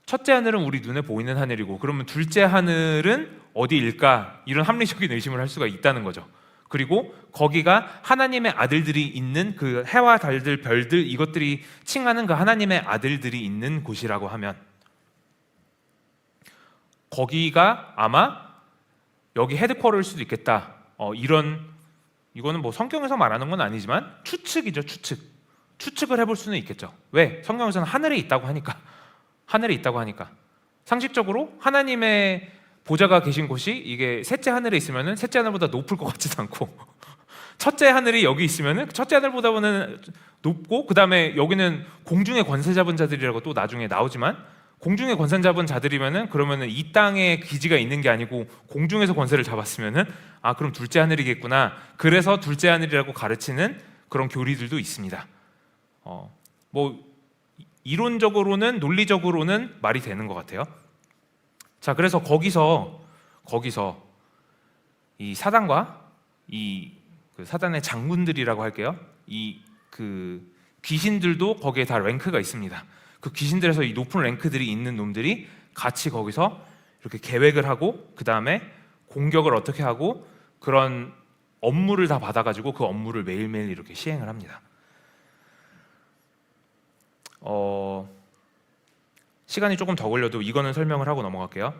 A: 첫째 하늘은 우리 눈에 보이는 하늘이고, 그러면 둘째 하늘은 어디일까? 이런 합리적인 의심을 할 수가 있다는 거죠. 그리고 거기가 하나님의 아들들이 있는 그 해와 달들, 별들 이것들이 칭하는 그 하나님의 아들들이 있는 곳이라고 하면 거기가 아마 여기 헤드쿼터일 수도 있겠다. 이거는 뭐 성경에서 말하는 건 아니지만 추측이죠, 추측을 해볼 수는 있겠죠. 왜? 성경에서는 하늘에 있다고 하니까. 상식적으로 하나님의 보좌가 계신 곳이 이게 셋째 하늘에 있으면은 셋째 하늘보다 높을 것 같지도 않고 첫째 하늘이 여기 있으면은 첫째 하늘보다는 높고 그 다음에 여기는 공중의 권세 잡은 자들이라고 또 나중에 나오지만 공중의 권세 잡은 자들이면은 그러면은 이 땅에 기지가 있는 게 아니고 공중에서 권세를 잡았으면은 그럼 둘째 하늘이겠구나. 그래서 둘째 하늘이라고 가르치는 그런 교리들도 있습니다. 뭐 이론적으로는 논리적으로는 말이 되는 것 같아요. 자, 그래서 거기서 이 사단과 그 사단의 장군들이라고 할게요. 그 귀신들도 거기에 다 랭크가 있습니다. 그 귀신들에서 이 높은 랭크들이 있는 놈들이 같이 거기서 이렇게 계획을 하고 그 다음에 공격을 어떻게 하고 그런 업무를 다 받아가지고 그 업무를 매일매일 이렇게 시행을 합니다. 시간이 조금 더 걸려도 이거는 설명을 하고 넘어갈게요.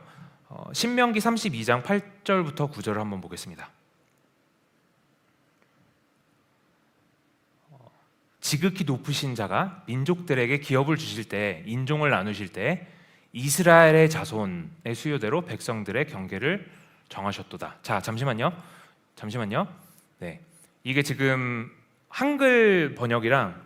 A: 신명기 32장 8절부터 9절을 한번 보겠습니다. 지극히 높으신 자가 민족들에게 기업을 주실 때, 인종을 나누실 때 이스라엘의 자손의 수요대로 백성들의 경계를 정하셨도다. 자, 잠시만요. 네, 이게 지금 한글 번역이랑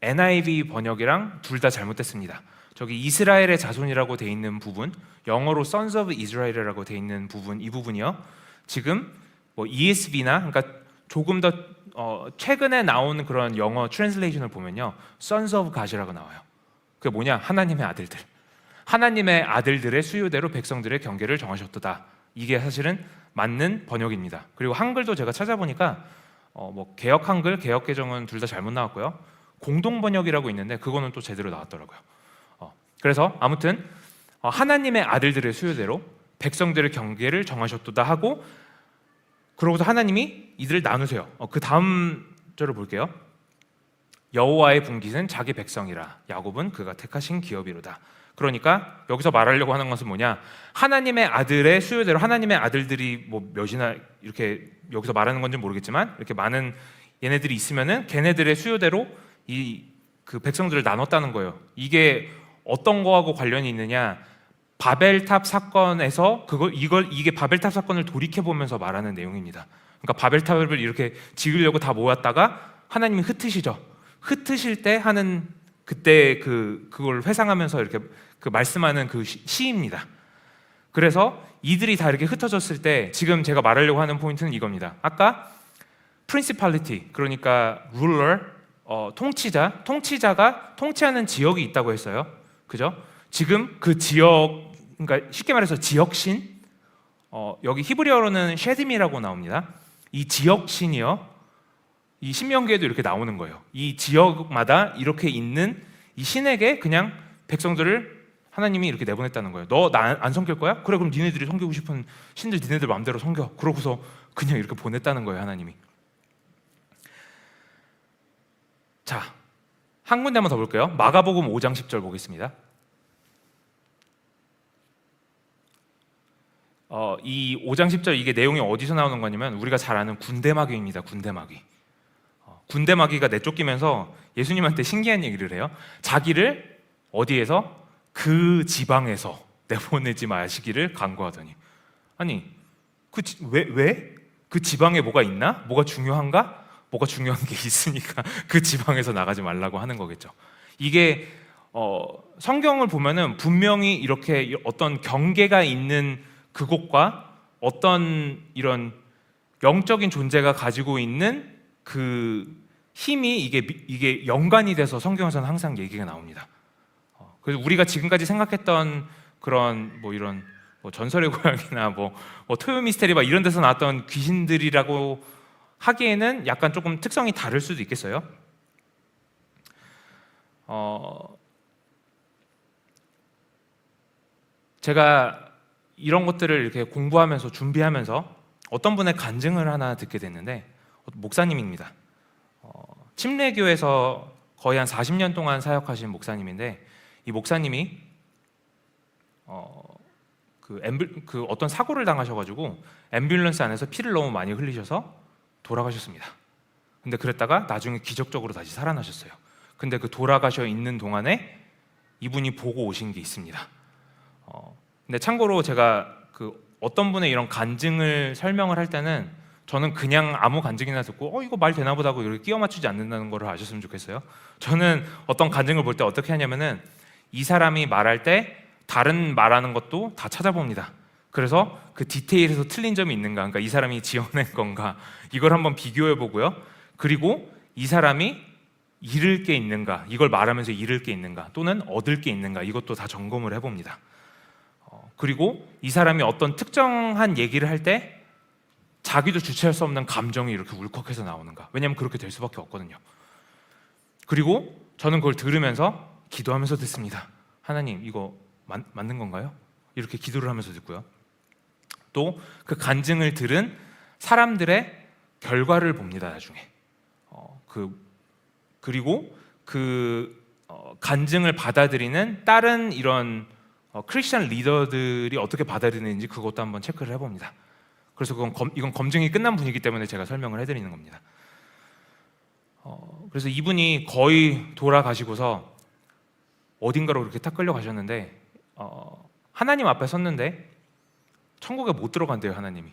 A: NIV 번역이랑 둘 다 잘못됐습니다. 저기 이스라엘의 자손이라고 돼 있는 부분, 영어로 Sons of Israel이라고 돼 있는 부분, 이 부분이요. 지금 뭐 ESV나 그러니까 조금 더 최근에 나온 그런 영어 트랜슬레이션을 보면요, Sons of God이라고 나와요. 그게 뭐냐? 하나님의 아들들. 하나님의 아들들의 수요대로 백성들의 경계를 정하셨도다. 이게 사실은 맞는 번역입니다. 그리고 한글도 제가 찾아보니까 뭐 개역 한글, 개역 개정은 둘 다 잘못 나왔고요. 공동 번역이라고 있는데 그거는 또 제대로 나왔더라고요. 그래서 아무튼 하나님의 아들들의 수요대로 백성들의 경계를 정하셨도다 하고, 그러고서 하나님이 이들을 나누세요. 그 다음 절을 볼게요. 여호와의 분깃은 자기 백성이라 야곱은 그가 택하신 기업이로다. 그러니까 여기서 말하려고 하는 것은 뭐냐? 하나님의 아들의 수요대로 하나님의 아들들이 뭐 몇이나 이렇게 여기서 말하는 건지 모르겠지만 이렇게 많은 얘네들이 있으면은 걔네들의 수요대로 그 백성들을 나눴다는 거예요. 이게 어떤 거하고 관련이 있느냐? 바벨탑 사건에서 이게 바벨탑 사건을 돌이켜 보면서 말하는 내용입니다. 그러니까 바벨탑을 이렇게 지으려고 다 모았다가 하나님이 흩으실 때 하는 그때 그걸 회상하면서 이렇게 그 말씀하는 그 시입니다. 그래서 이들이 다 이렇게 흩어졌을 때 지금 제가 말하려고 하는 포인트는 이겁니다. 아까 principality, 그러니까 ruler, 통치자가 통치하는 지역이 있다고 했어요. 그죠? 지금 그 지역, 그러니까 쉽게 말해서 지역신, 여기 히브리어로는 셰딤이라고 나옵니다. 이 지역신이요, 이 신명기에도 이렇게 나오는 거예요. 이 지역마다 이렇게 있는 이 신에게 그냥 백성들을 하나님이 이렇게 내보냈다는 거예요. 너 나 안 섬길 거야? 그래, 그럼 니네들이 섬기고 싶은 신들 니네들 마음대로 섬겨. 그러고서 그냥 이렇게 보냈다는 거예요, 하나님이. 자, 한 군데 한번 더 볼게요. 마가복음 5장 10절 보겠습니다. 이 5장 10절 이게 내용이 어디서 나오는 거냐면 우리가 잘 아는 군대마귀입니다. 군대마귀가 내쫓기면서 예수님한테 신기한 얘기를 해요. 자기를 어디에서? 그 지방에서 내보내지 마시기를 간구하더니, 아니 왜? 그 지방에 뭐가 있나? 뭐가 중요한가? 뭐가 중요한 게 있으니까 그 지방에서 나가지 말라고 하는 거겠죠. 이게 성경을 보면은 분명히 이렇게 어떤 경계가 있는 그곳과 어떤 이런 영적인 존재가 가지고 있는 그 힘이 이게 연관이 돼서 성경에서는 항상 얘기가 나옵니다. 그래서 우리가 지금까지 생각했던 그런 뭐 이런 뭐 전설의 고향이나 뭐 토요미스테리 막 이런 데서 나왔던 귀신들이라고 하기에는 약간 조금 특성이 다를 수도 있겠어요. 제가 이런 것들을 이렇게 공부하면서 준비하면서 어떤 분의 간증을 하나 듣게 됐는데 목사님입니다. 침례교에서 거의 한 40년 동안 사역하신 목사님인데 이 목사님이 어떤 사고를 당하셔가지고 앰뷸런스 안에서 피를 너무 많이 흘리셔서 돌아가셨습니다. 근데 그랬다가 나중에 기적적으로 다시 살아나셨어요. 근데 그 돌아가셔 있는 동안에 이분이 보고 오신 게 있습니다. 근데 참고로 제가 어떤 분의 이런 간증을 설명을 할 때는 저는 그냥 아무 간증이나 듣고 이거 말 되나 보다 하고 이렇게 끼워 맞추지 않는다는 걸 아셨으면 좋겠어요. 저는 어떤 간증을 볼 때 어떻게 하냐면은 이 사람이 말할 때 다른 말하는 것도 다 찾아봅니다. 그래서 그 디테일에서 틀린 점이 있는가, 그러니까 이 사람이 지어낸 건가, 이걸 한번 비교해 보고요. 그리고 이 사람이 잃을 게 있는가, 이걸 말하면서 잃을 게 있는가, 또는 얻을 게 있는가, 이것도 다 점검을 해봅니다. 그리고 이 사람이 어떤 특정한 얘기를 할 때 자기도 주체할 수 없는 감정이 이렇게 울컥해서 나오는가, 왜냐하면 그렇게 될 수밖에 없거든요. 그리고 저는 그걸 들으면서 기도하면서 듣습니다. 하나님, 이거 맞는 건가요? 이렇게 기도를 하면서 듣고요. 또 그 간증을 들은 사람들의 결과를 봅니다. 나중에 그리고 간증을 받아들이는 다른 이런 크리스천 리더들이 어떻게 받아들이는지 그것도 한번 체크를 해봅니다. 그래서 이건 검증이 끝난 분이기 때문에 제가 설명을 해드리는 겁니다. 그래서 이분이 거의 돌아가시고서 어딘가로 이렇게 탁 끌려가셨는데 하나님 앞에 섰는데 천국에 못 들어간대요. 하나님이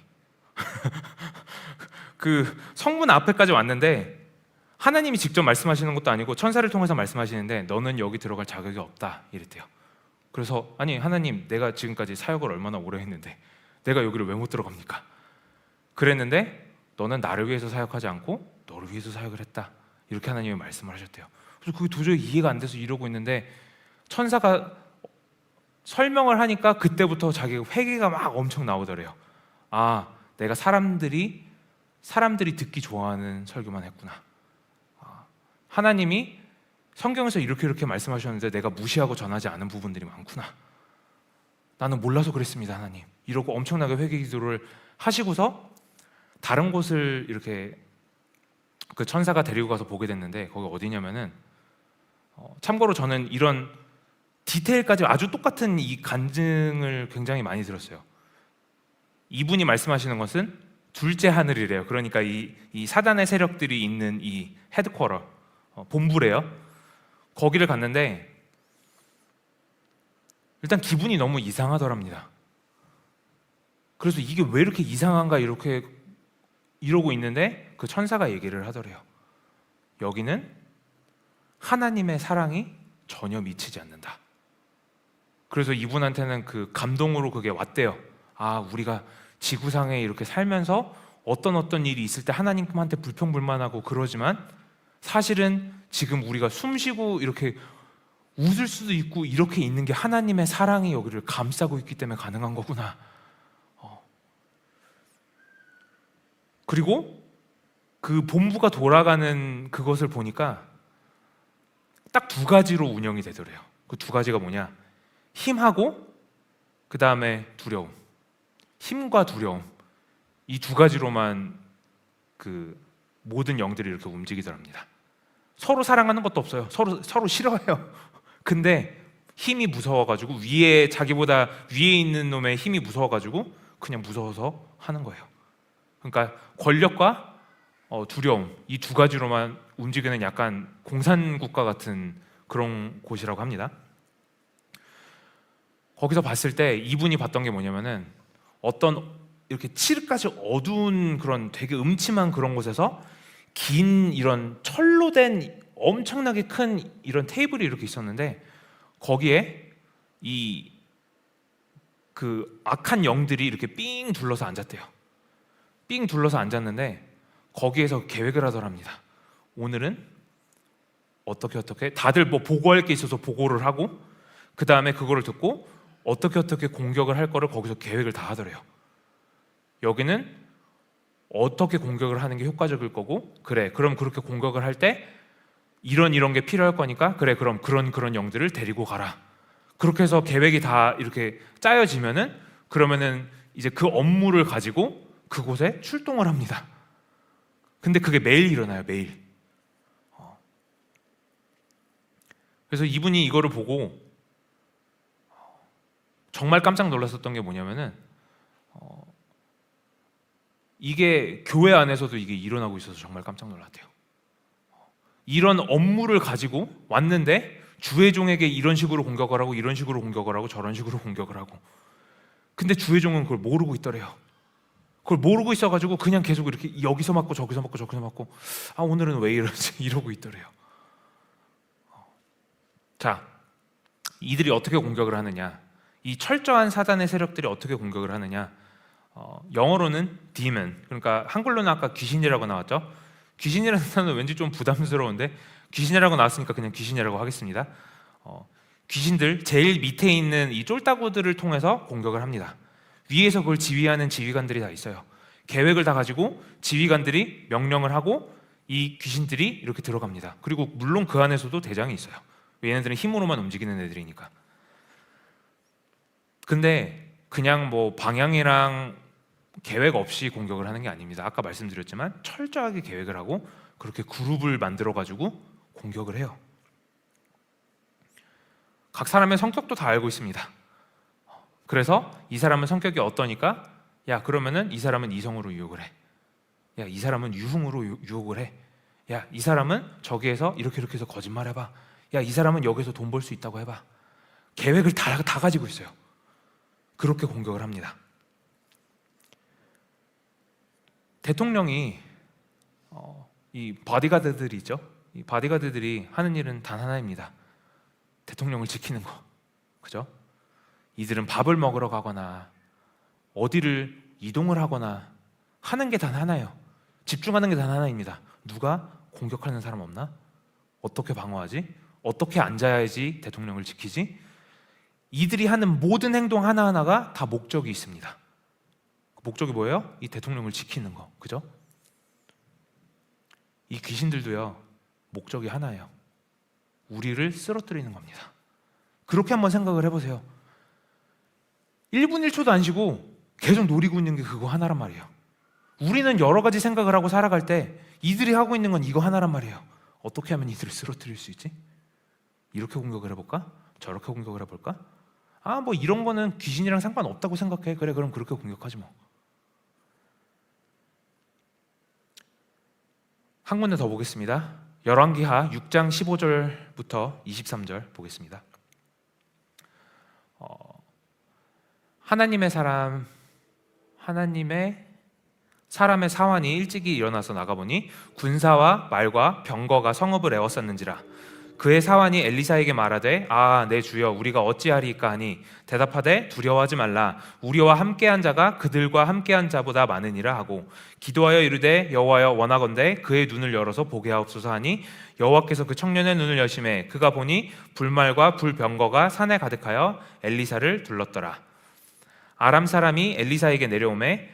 A: 그 성문 앞에까지 왔는데 하나님이 직접 말씀하시는 것도 아니고 천사를 통해서 말씀하시는데 너는 여기 들어갈 자격이 없다 이랬대요. 그래서 아니 하나님, 내가 지금까지 사역을 얼마나 오래 했는데 내가 여기를 왜 못 들어갑니까? 그랬는데 너는 나를 위해서 사역하지 않고 너를 위해서 사역을 했다, 이렇게 하나님이 말씀을 하셨대요. 그래서 그게 도저히 이해가 안 돼서 이러고 있는데 천사가 설명을 하니까 그때부터 자기가 회개가 막 엄청 나오더래요. 아, 내가 사람들이 듣기 좋아하는 설교만 했구나. 하나님이 성경에서 이렇게 말씀하셨는데 내가 무시하고 전하지 않은 부분들이 많구나. 나는 몰라서 그랬습니다, 하나님. 이러고 엄청나게 회개 기도를 하시고서 다른 곳을 이렇게 그 천사가 데리고 가서 보게 됐는데 거기 어디냐면은 참고로 저는 이런 디테일까지 아주 똑같은 이 간증을 굉장히 많이 들었어요. 이분이 말씀하시는 것은 둘째 하늘이래요. 그러니까 이 사단의 세력들이 있는 이 헤드쿼터, 본부래요. 거기를 갔는데 일단 기분이 너무 이상하더랍니다. 그래서 이게 왜 이렇게 이상한가 이렇게 이러고 있는데 그 천사가 얘기를 하더래요. 여기는 하나님의 사랑이 전혀 미치지 않는다. 그래서 이분한테는 그 감동으로 그게 왔대요. 아, 우리가 지구상에 이렇게 살면서 어떤 일이 있을 때 하나님한테 불평불만하고 그러지만 사실은 지금 우리가 숨쉬고 이렇게 웃을 수도 있고 이렇게 있는 게 하나님의 사랑이 여기를 감싸고 있기 때문에 가능한 거구나. 그리고 그 본부가 돌아가는 그것을 보니까 딱 두 가지로 운영이 되더래요. 그 두 가지가 뭐냐? 힘하고 그 다음에 두려움. 힘과 두려움, 이 두 가지로만 그 모든 영들이 이렇게 움직이더랍니다. 서로 사랑하는 것도 없어요. 서로 싫어해요. 근데 힘이 무서워가지고 자기보다 위에 있는 놈의 힘이 무서워가지고 그냥 무서워서 하는 거예요. 그러니까 권력과 두려움, 이 두 가지로만 움직이는 약간 공산국가 같은 그런 곳이라고 합니다. 거기서 봤을 때 이분이 봤던 게 뭐냐면은 어떤 이렇게 칠흑까지 어두운 그런 되게 음침한 그런 곳에서 긴 이런 철로 된 엄청나게 큰 이런 테이블이 이렇게 있었는데 거기에 그 악한 영들이 이렇게 삥 둘러서 앉았대요. 삥 둘러서 앉았는데 거기에서 계획을 하더랍니다. 오늘은 어떻게 다들 뭐 보고할 게 있어서 보고를 하고 그 다음에 그거를 듣고 어떻게 공격을 할 거를 거기서 계획을 다 하더래요. 여기는 어떻게 공격을 하는 게 효과적일 거고, 그래 그럼 그렇게 공격을 할 때 이런 게 필요할 거니까 그래 그럼 그런 영들을 데리고 가라. 그렇게 해서 계획이 다 이렇게 짜여지면은 그러면은 이제 그 업무를 가지고 그곳에 출동을 합니다. 근데 그게 매일 일어나요, 매일. 그래서 이분이 이거를 보고 정말 깜짝 놀랐었던 게 뭐냐면은 이게 교회 안에서도 이게 일어나고 있어서 정말 깜짝 놀랐대요. 이런 업무를 가지고 왔는데 주의 종에게 이런 식으로 공격을 하고 이런 식으로 공격을 하고 저런 식으로 공격을 하고, 근데 주의 종은 그걸 모르고 있더래요. 그걸 모르고 있어가지고 그냥 계속 이렇게 여기서 맞고 저기서 맞고 저기서 맞고, 아 오늘은 왜 이러지 이러고 있더래요. 자, 이들이 어떻게 공격을 하느냐, 이 철저한 사단의 세력들이 어떻게 공격을 하느냐, 영어로는 demon, 그러니까 한글로는 아까 귀신이라고 나왔죠. 귀신이라는 단어는 왠지 좀 부담스러운데 귀신이라고 나왔으니까 그냥 귀신이라고 하겠습니다. 귀신들 제일 밑에 있는 이 쫄따구들을 통해서 공격을 합니다. 위에서 그걸 지휘하는 지휘관들이 다 있어요. 계획을 다 가지고 지휘관들이 명령을 하고 이 귀신들이 이렇게 들어갑니다. 그리고 물론 그 안에서도 대장이 있어요. 얘네들은 힘으로만 움직이는 애들이니까. 근데 그냥 뭐 방향이랑 계획 없이 공격을 하는 게 아닙니다. 아까 말씀드렸지만 철저하게 계획을 하고 그렇게 그룹을 만들어 가지고 공격을 해요. 각 사람의 성격도 다 알고 있습니다. 그래서 이 사람은 성격이 어떠니까, 야 그러면은 이 사람은 이성으로 유혹을 해, 야 이 사람은 유흥으로 유혹을 해, 야 이 사람은 저기에서 이렇게 해서 거짓말해봐, 야 이 사람은 여기서 돈 벌 수 있다고 해봐. 계획을 다 가지고 있어요. 그렇게 공격을 합니다. 대통령이 이 바디가드들이 있죠. 이 바디가드들이 하는 일은 단 하나입니다. 대통령을 지키는 거, 그죠? 이들은 밥을 먹으러 가거나 어디를 이동을 하거나 하는 게 단 하나예요. 집중하는 게 단 하나입니다. 누가 공격하는 사람 없나? 어떻게 방어하지? 어떻게 앉아야지 대통령을 지키지? 이들이 하는 모든 행동 하나하나가 다 목적이 있습니다. 목적이 뭐예요? 이 대통령을 지키는 거, 그죠? 이 귀신들도요, 목적이 하나예요. 우리를 쓰러뜨리는 겁니다. 그렇게 한번 생각을 해보세요. 1분 1초도 안 쉬고 계속 노리고 있는 게 그거 하나란 말이에요. 우리는 여러 가지 생각을 하고 살아갈 때 이들이 하고 있는 건 이거 하나란 말이에요. 어떻게 하면 이들을 쓰러뜨릴 수 있지? 이렇게 공격을 해볼까? 저렇게 공격을 해볼까? 아, 뭐 이런 거는 귀신이랑 상관없다고 생각해. 그래, 그럼 그렇게 공격하지 뭐. 한 군데 더 보겠습니다. 열왕기하 6장 15절부터 23절 보겠습니다. 하나님의 사람의 사환이 일찍이 일어나서 나가보니 군사와 말과 병거가 성읍을 에워쌌는지라. 그의 사환이 엘리사에게 말하되, 아, 내 주여, 우리가 어찌하리이까 하니 대답하되, 두려워하지 말라. 우리와 함께한 자가 그들과 함께한 자보다 많으니라 하고 기도하여 이르되, 여호와여, 원하건대 그의 눈을 열어서 보게 하옵소서 하니 여호와께서 그 청년의 눈을 여심해 그가 보니 불말과 불병거가 산에 가득하여 엘리사를 둘렀더라. 아람 사람이 엘리사에게 내려오매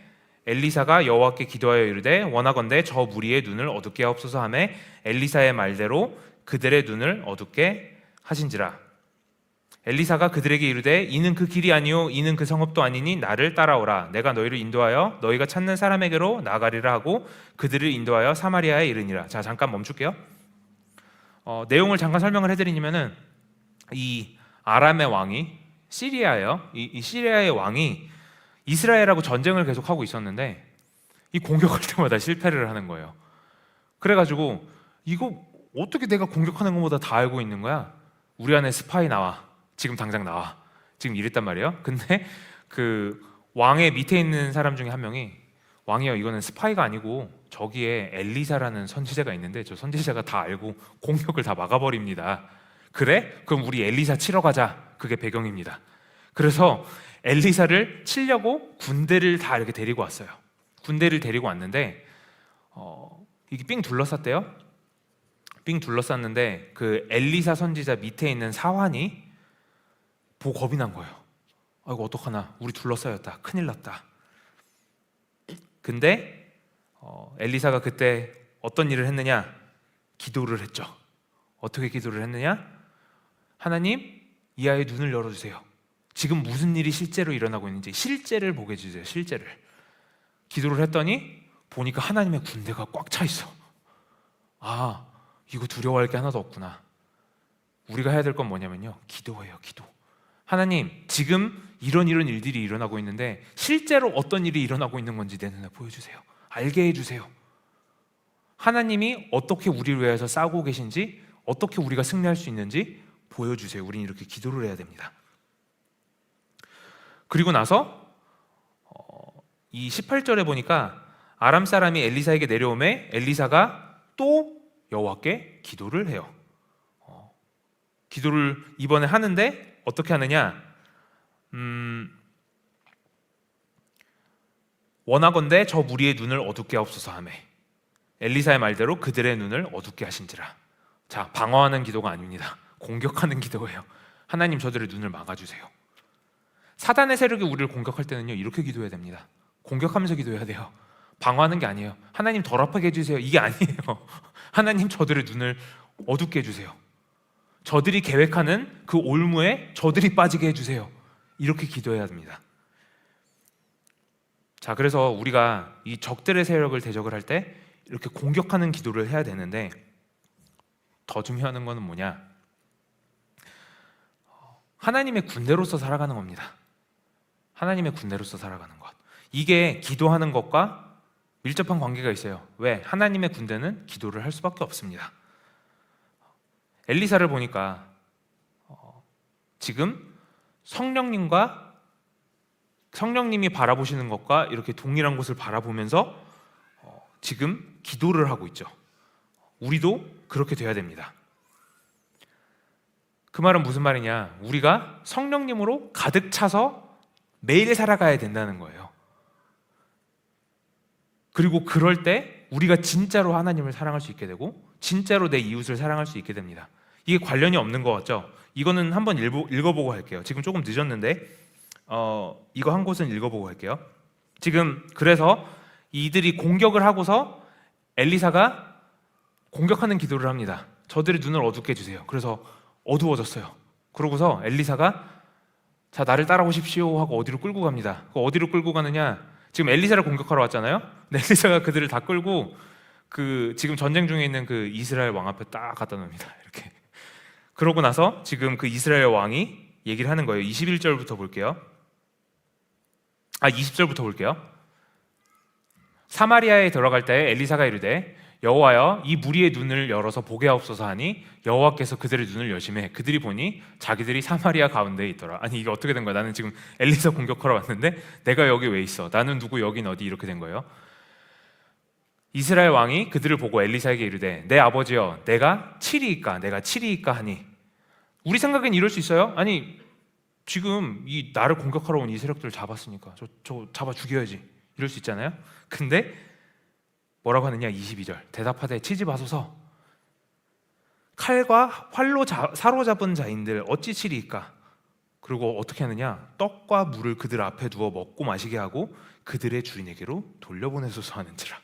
A: 엘리사가 여호와께 기도하여 이르되, 원하건대 저 무리의 눈을 어둡게 하옵소서 하매 엘리사의 말대로 그들의 눈을 어둡게 하신지라. 엘리사가 그들에게 이르되, 이는 그 길이 아니요 이는 그 성읍도 아니니 나를 따라오라. 내가 너희를 인도하여 너희가 찾는 사람에게로 나가리라 하고 그들을 인도하여 사마리아에 이르니라. 자, 잠깐 멈출게요. 내용을 잠깐 설명을 해드리면은 이 아람의 왕이 시리아예요. 이 시리아의 왕이 이스라엘하고 전쟁을 계속하고 있었는데 이 공격할 때마다 실패를 하는 거예요. 그래가지고 이거 어떻게 내가 공격하는 것보다 다 알고 있는 거야? 우리 안에 스파이 나와. 지금 당장 나와. 지금 이랬단 말이에요. 근데 그 왕의 밑에 있는 사람 중에 한 명이, 왕이요, 이거는 스파이가 아니고 저기에 엘리사라는 선지자가 있는데 저 선지자가 다 알고 공격을 다 막아버립니다. 그래? 그럼 우리 엘리사 치러 가자. 그게 배경입니다. 그래서 엘리사를 치려고 군대를 다 이렇게 데리고 왔어요. 군대를 데리고 왔는데 이게 삥 둘러쌌대요. 삥 둘러쌌는데 그 엘리사 선지자 밑에 있는 사환이 보고 겁이 난 거예요. 아이고 어떡하나, 우리 둘러싸였다, 큰일 났다. 근데 엘리사가 그때 어떤 일을 했느냐? 기도를 했죠. 어떻게 기도를 했느냐? 하나님, 이 아이의 눈을 열어주세요. 지금 무슨 일이 실제로 일어나고 있는지 실제를 보게 해주세요. 실제를. 기도를 했더니 보니까 하나님의 군대가 꽉 차 있어. 아, 이거 두려워할 게 하나도 없구나. 우리가 해야 될 건 뭐냐면요, 기도예요. 기도. 하나님, 지금 이런 일들이 일어나고 있는데 실제로 어떤 일이 일어나고 있는 건지 내 눈에 보여주세요. 알게 해주세요. 하나님이 어떻게 우리를 위해서 싸우고 계신지, 어떻게 우리가 승리할 수 있는지 보여주세요. 우리는 이렇게 기도를 해야 됩니다. 그리고 나서 이 18절에 보니까 아람 사람이 엘리사에게 내려오매 엘리사가 또 여호와께 기도를 해요. 기도를 이번에 하는데 어떻게 하느냐? 원하건대 저 무리의 눈을 어둡게 하옵소서 하매 엘리사의 말대로 그들의 눈을 어둡게 하신지라. 자, 방어하는 기도가 아닙니다. 공격하는 기도예요. 하나님, 저들의 눈을 막아주세요. 사단의 세력이 우리를 공격할 때는요, 이렇게 기도해야 됩니다. 공격하면서 기도해야 돼요. 방어하는 게 아니에요. 하나님, 덜 아프게 해주세요. 이게 아니에요. 하나님, 저들의 눈을 어둡게 해주세요. 저들이 계획하는 그 올무에 저들이 빠지게 해주세요. 이렇게 기도해야 됩니다. 자, 그래서 우리가 이 적들의 세력을 대적을 할 때 이렇게 공격하는 기도를 해야 되는데, 더 중요한 것은 뭐냐? 하나님의 군대로서 살아가는 겁니다. 하나님의 군대로서 살아가는 것. 이게 기도하는 것과 밀접한 관계가 있어요. 왜? 하나님의 군대는 기도를 할 수밖에 없습니다. 엘리사를 보니까 지금 성령님이 바라보시는 것과 이렇게 동일한 곳을 바라보면서 지금 기도를 하고 있죠. 우리도 그렇게 돼야 됩니다. 그 말은 무슨 말이냐? 우리가 성령님으로 가득 차서 매일 살아가야 된다는 거예요. 그리고 그럴 때 우리가 진짜로 하나님을 사랑할 수 있게 되고 진짜로 내 이웃을 사랑할 수 있게 됩니다. 이게 관련이 없는 것 같죠? 이거는 한번 읽어보고 할게요. 지금 조금 늦었는데 이거 한 곳은 읽어보고 할게요. 지금 그래서 이들이 공격을 하고서 엘리사가 공격하는 기도를 합니다. 저들의 눈을 어둡게 해주세요. 그래서 어두워졌어요. 그러고서 엘리사가 자, 나를 따라오십시오 하고 어디로 끌고 갑니다. 어디로 끌고 가느냐? 지금 엘리사를 공격하러 왔잖아요. 근데 엘리사가 그들을 다 끌고 지금 전쟁 중에 있는 그 이스라엘 왕 앞에 딱 갖다 놓습니다. 이렇게. 그러고 나서 지금 그 이스라엘 왕이 얘기를 하는 거예요. 21절부터 볼게요. 20절부터 볼게요. 사마리아에 들어갈 때 엘리사가 이르되 여호와여, 이 무리의 눈을 열어서 보게 하옵소서 하니 여호와께서 그들의 눈을 여시매 그들이 보니 자기들이 사마리아 가운데에 있더라. 아니, 이게 어떻게 된 거야? 나는 지금 엘리사 공격하러 왔는데 내가 여기 왜 있어? 나는 누구, 여긴 어디? 이렇게 된 거예요. 이스라엘 왕이 그들을 보고 엘리사에게 이르되 내 아버지여, 내가 칠이이까 하니. 우리 생각엔 이럴 수 있어요. 아니, 지금 이 나를 공격하러 온 이 세력들을 잡았으니까 저 잡아 죽여야지, 이럴 수 있잖아요. 근데 뭐라고 하느냐? 22절 대답하되 치지마소서, 칼과 활로 사로잡은 자인들 어찌 치리이까? 그리고 어떻게 하느냐? 떡과 물을 그들 앞에 두어 먹고 마시게 하고 그들의 주인에게로 돌려보내소서 하는지라.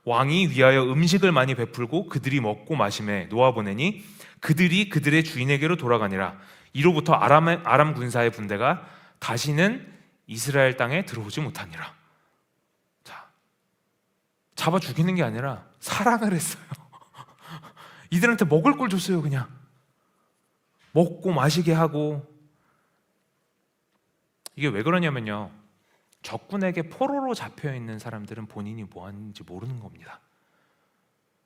A: 왕이 위하여 음식을 많이 베풀고 그들이 먹고 마심에 놓아보내니 그들이 그들의 주인에게로 돌아가니라. 이로부터 아람 군사의 군대가 다시는 이스라엘 땅에 들어오지 못하니라. 자, 잡아 죽이는 게 아니라 사랑을 했어요. 이들한테 먹을 걸 줬어요. 그냥 먹고 마시게 하고. 이게 왜 그러냐면요, 적군에게 포로로 잡혀있는 사람들은 본인이 뭐 하는지 모르는 겁니다.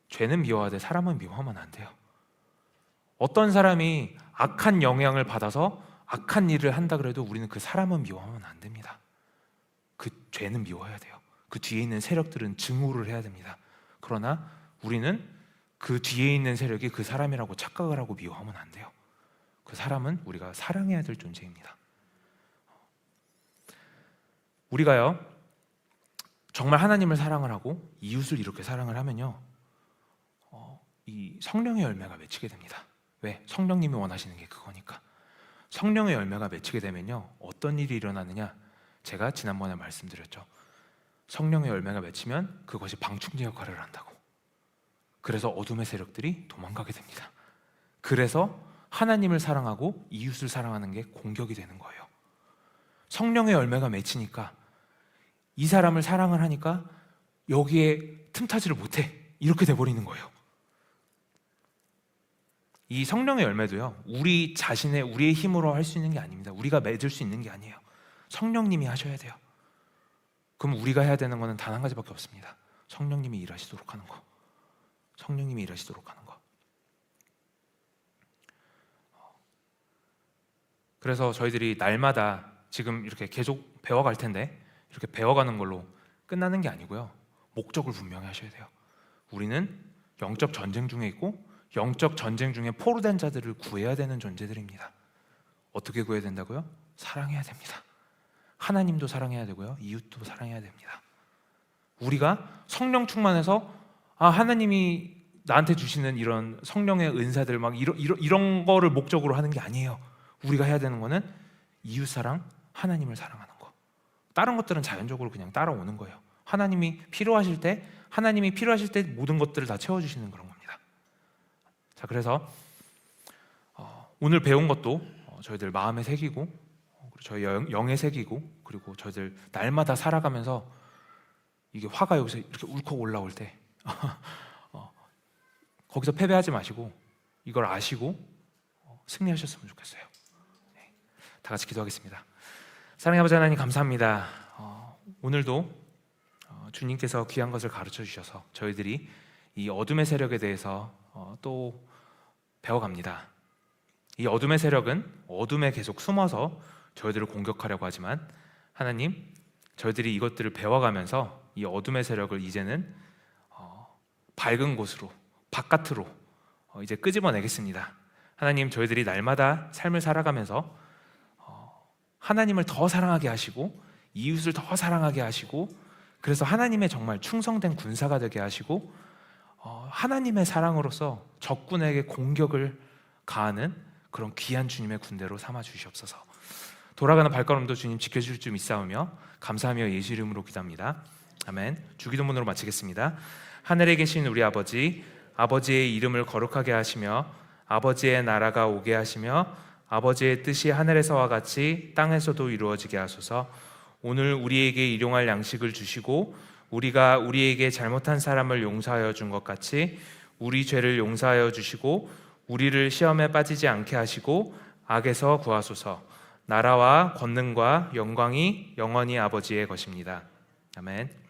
A: 죄는 미워하되 사람은 미워하면 안 돼요. 어떤 사람이 악한 영향을 받아서 악한 일을 한다 그래도 우리는 그 사람은 미워하면 안 됩니다. 그 죄는 미워해야 돼요. 그 뒤에 있는 세력들은 증오를 해야 됩니다. 그러나 우리는 그 뒤에 있는 세력이 그 사람이라고 착각을 하고 미워하면 안 돼요. 그 사람은 우리가 사랑해야 될 존재입니다. 우리가요, 정말 하나님을 사랑을 하고 이웃을 이렇게 사랑을 하면요, 이 성령의 열매가 맺히게 됩니다. 왜? 성령님이 원하시는 게 그거니까. 성령의 열매가 맺히게 되면요, 어떤 일이 일어나느냐? 제가 지난번에 말씀드렸죠. 성령의 열매가 맺히면 그것이 방충제 역할을 한다고. 그래서 어둠의 세력들이 도망가게 됩니다. 그래서 하나님을 사랑하고 이웃을 사랑하는 게 공격이 되는 거예요. 성령의 열매가 맺히니까 이 사람을 사랑을 하니까 여기에 틈타지를 못해. 이렇게 돼버리는 거예요. 이 성령의 열매도요, 우리의 힘으로 할 수 있는 게 아닙니다. 우리가 맺을 수 있는 게 아니에요. 성령님이 하셔야 돼요. 그럼 우리가 해야 되는 거는 단 한 가지밖에 없습니다. 성령님이 일하시도록 하는 거. 성령님이 일하시도록 하는 거. 그래서 저희들이 날마다 지금 이렇게 계속 배워갈 텐데, 이렇게 배워가는 걸로 끝나는 게 아니고요, 목적을 분명히 하셔야 돼요. 우리는 영적 전쟁 중에 있고, 영적 전쟁 중에 포로된 자들을 구해야 되는 존재들입니다. 어떻게 구해야 된다고요? 사랑해야 됩니다. 하나님도 사랑해야 되고요, 이웃도 사랑해야 됩니다. 우리가 성령 충만해서 하나님이 나한테 주시는 이런 성령의 은사들 막 이런 거를 목적으로 하는 게 아니에요. 우리가 해야 되는 거는 이웃 사랑, 하나님을 사랑하는 거. 다른 것들은 자연적으로 그냥 따라오는 거예요. 하나님이 필요하실 때 모든 것들을 다 채워주시는 그런 겁니다. 자, 그래서 오늘 배운 것도 저희들 마음에 새기고, 저희 영에 새기고, 그리고 저희들 날마다 살아가면서 이게 화가 여기서 이렇게 울컥 올라올 때 거기서 패배하지 마시고 이걸 아시고 승리하셨으면 좋겠어요. 네. 다 같이 기도하겠습니다. 사랑의 아버지 하나님, 감사합니다. 오늘도 주님께서 귀한 것을 가르쳐 주셔서 저희들이 이 어둠의 세력에 대해서 또 배워갑니다. 이 어둠의 세력은 어둠에 계속 숨어서 저희들을 공격하려고 하지만, 하나님, 저희들이 이것들을 배워가면서 이 어둠의 세력을 이제는 밝은 곳으로, 바깥으로 이제 끄집어내겠습니다. 하나님, 저희들이 날마다 삶을 살아가면서 하나님을 더 사랑하게 하시고 이웃을 더 사랑하게 하시고, 그래서 하나님의 정말 충성된 군사가 되게 하시고, 하나님의 사랑으로서 적군에게 공격을 가하는 그런 귀한 주님의 군대로 삼아 주시옵소서. 돌아가는 발걸음도 주님 지켜주실 줄 믿사오며 감사하며 예수 이름으로 기도합니다. 아멘. 주기도문으로 마치겠습니다. 하늘에 계신 우리 아버지, 아버지의 이름을 거룩하게 하시며 아버지의 나라가 오게 하시며 아버지의 뜻이 하늘에서와 같이 땅에서도 이루어지게 하소서. 오늘 우리에게 일용할 양식을 주시고 우리가 우리에게 잘못한 사람을 용서하여 준 것 같이 우리 죄를 용서하여 주시고 우리를 시험에 빠지지 않게 하시고 악에서 구하소서. 나라와 권능과 영광이 영원히 아버지의 것입니다. 아멘.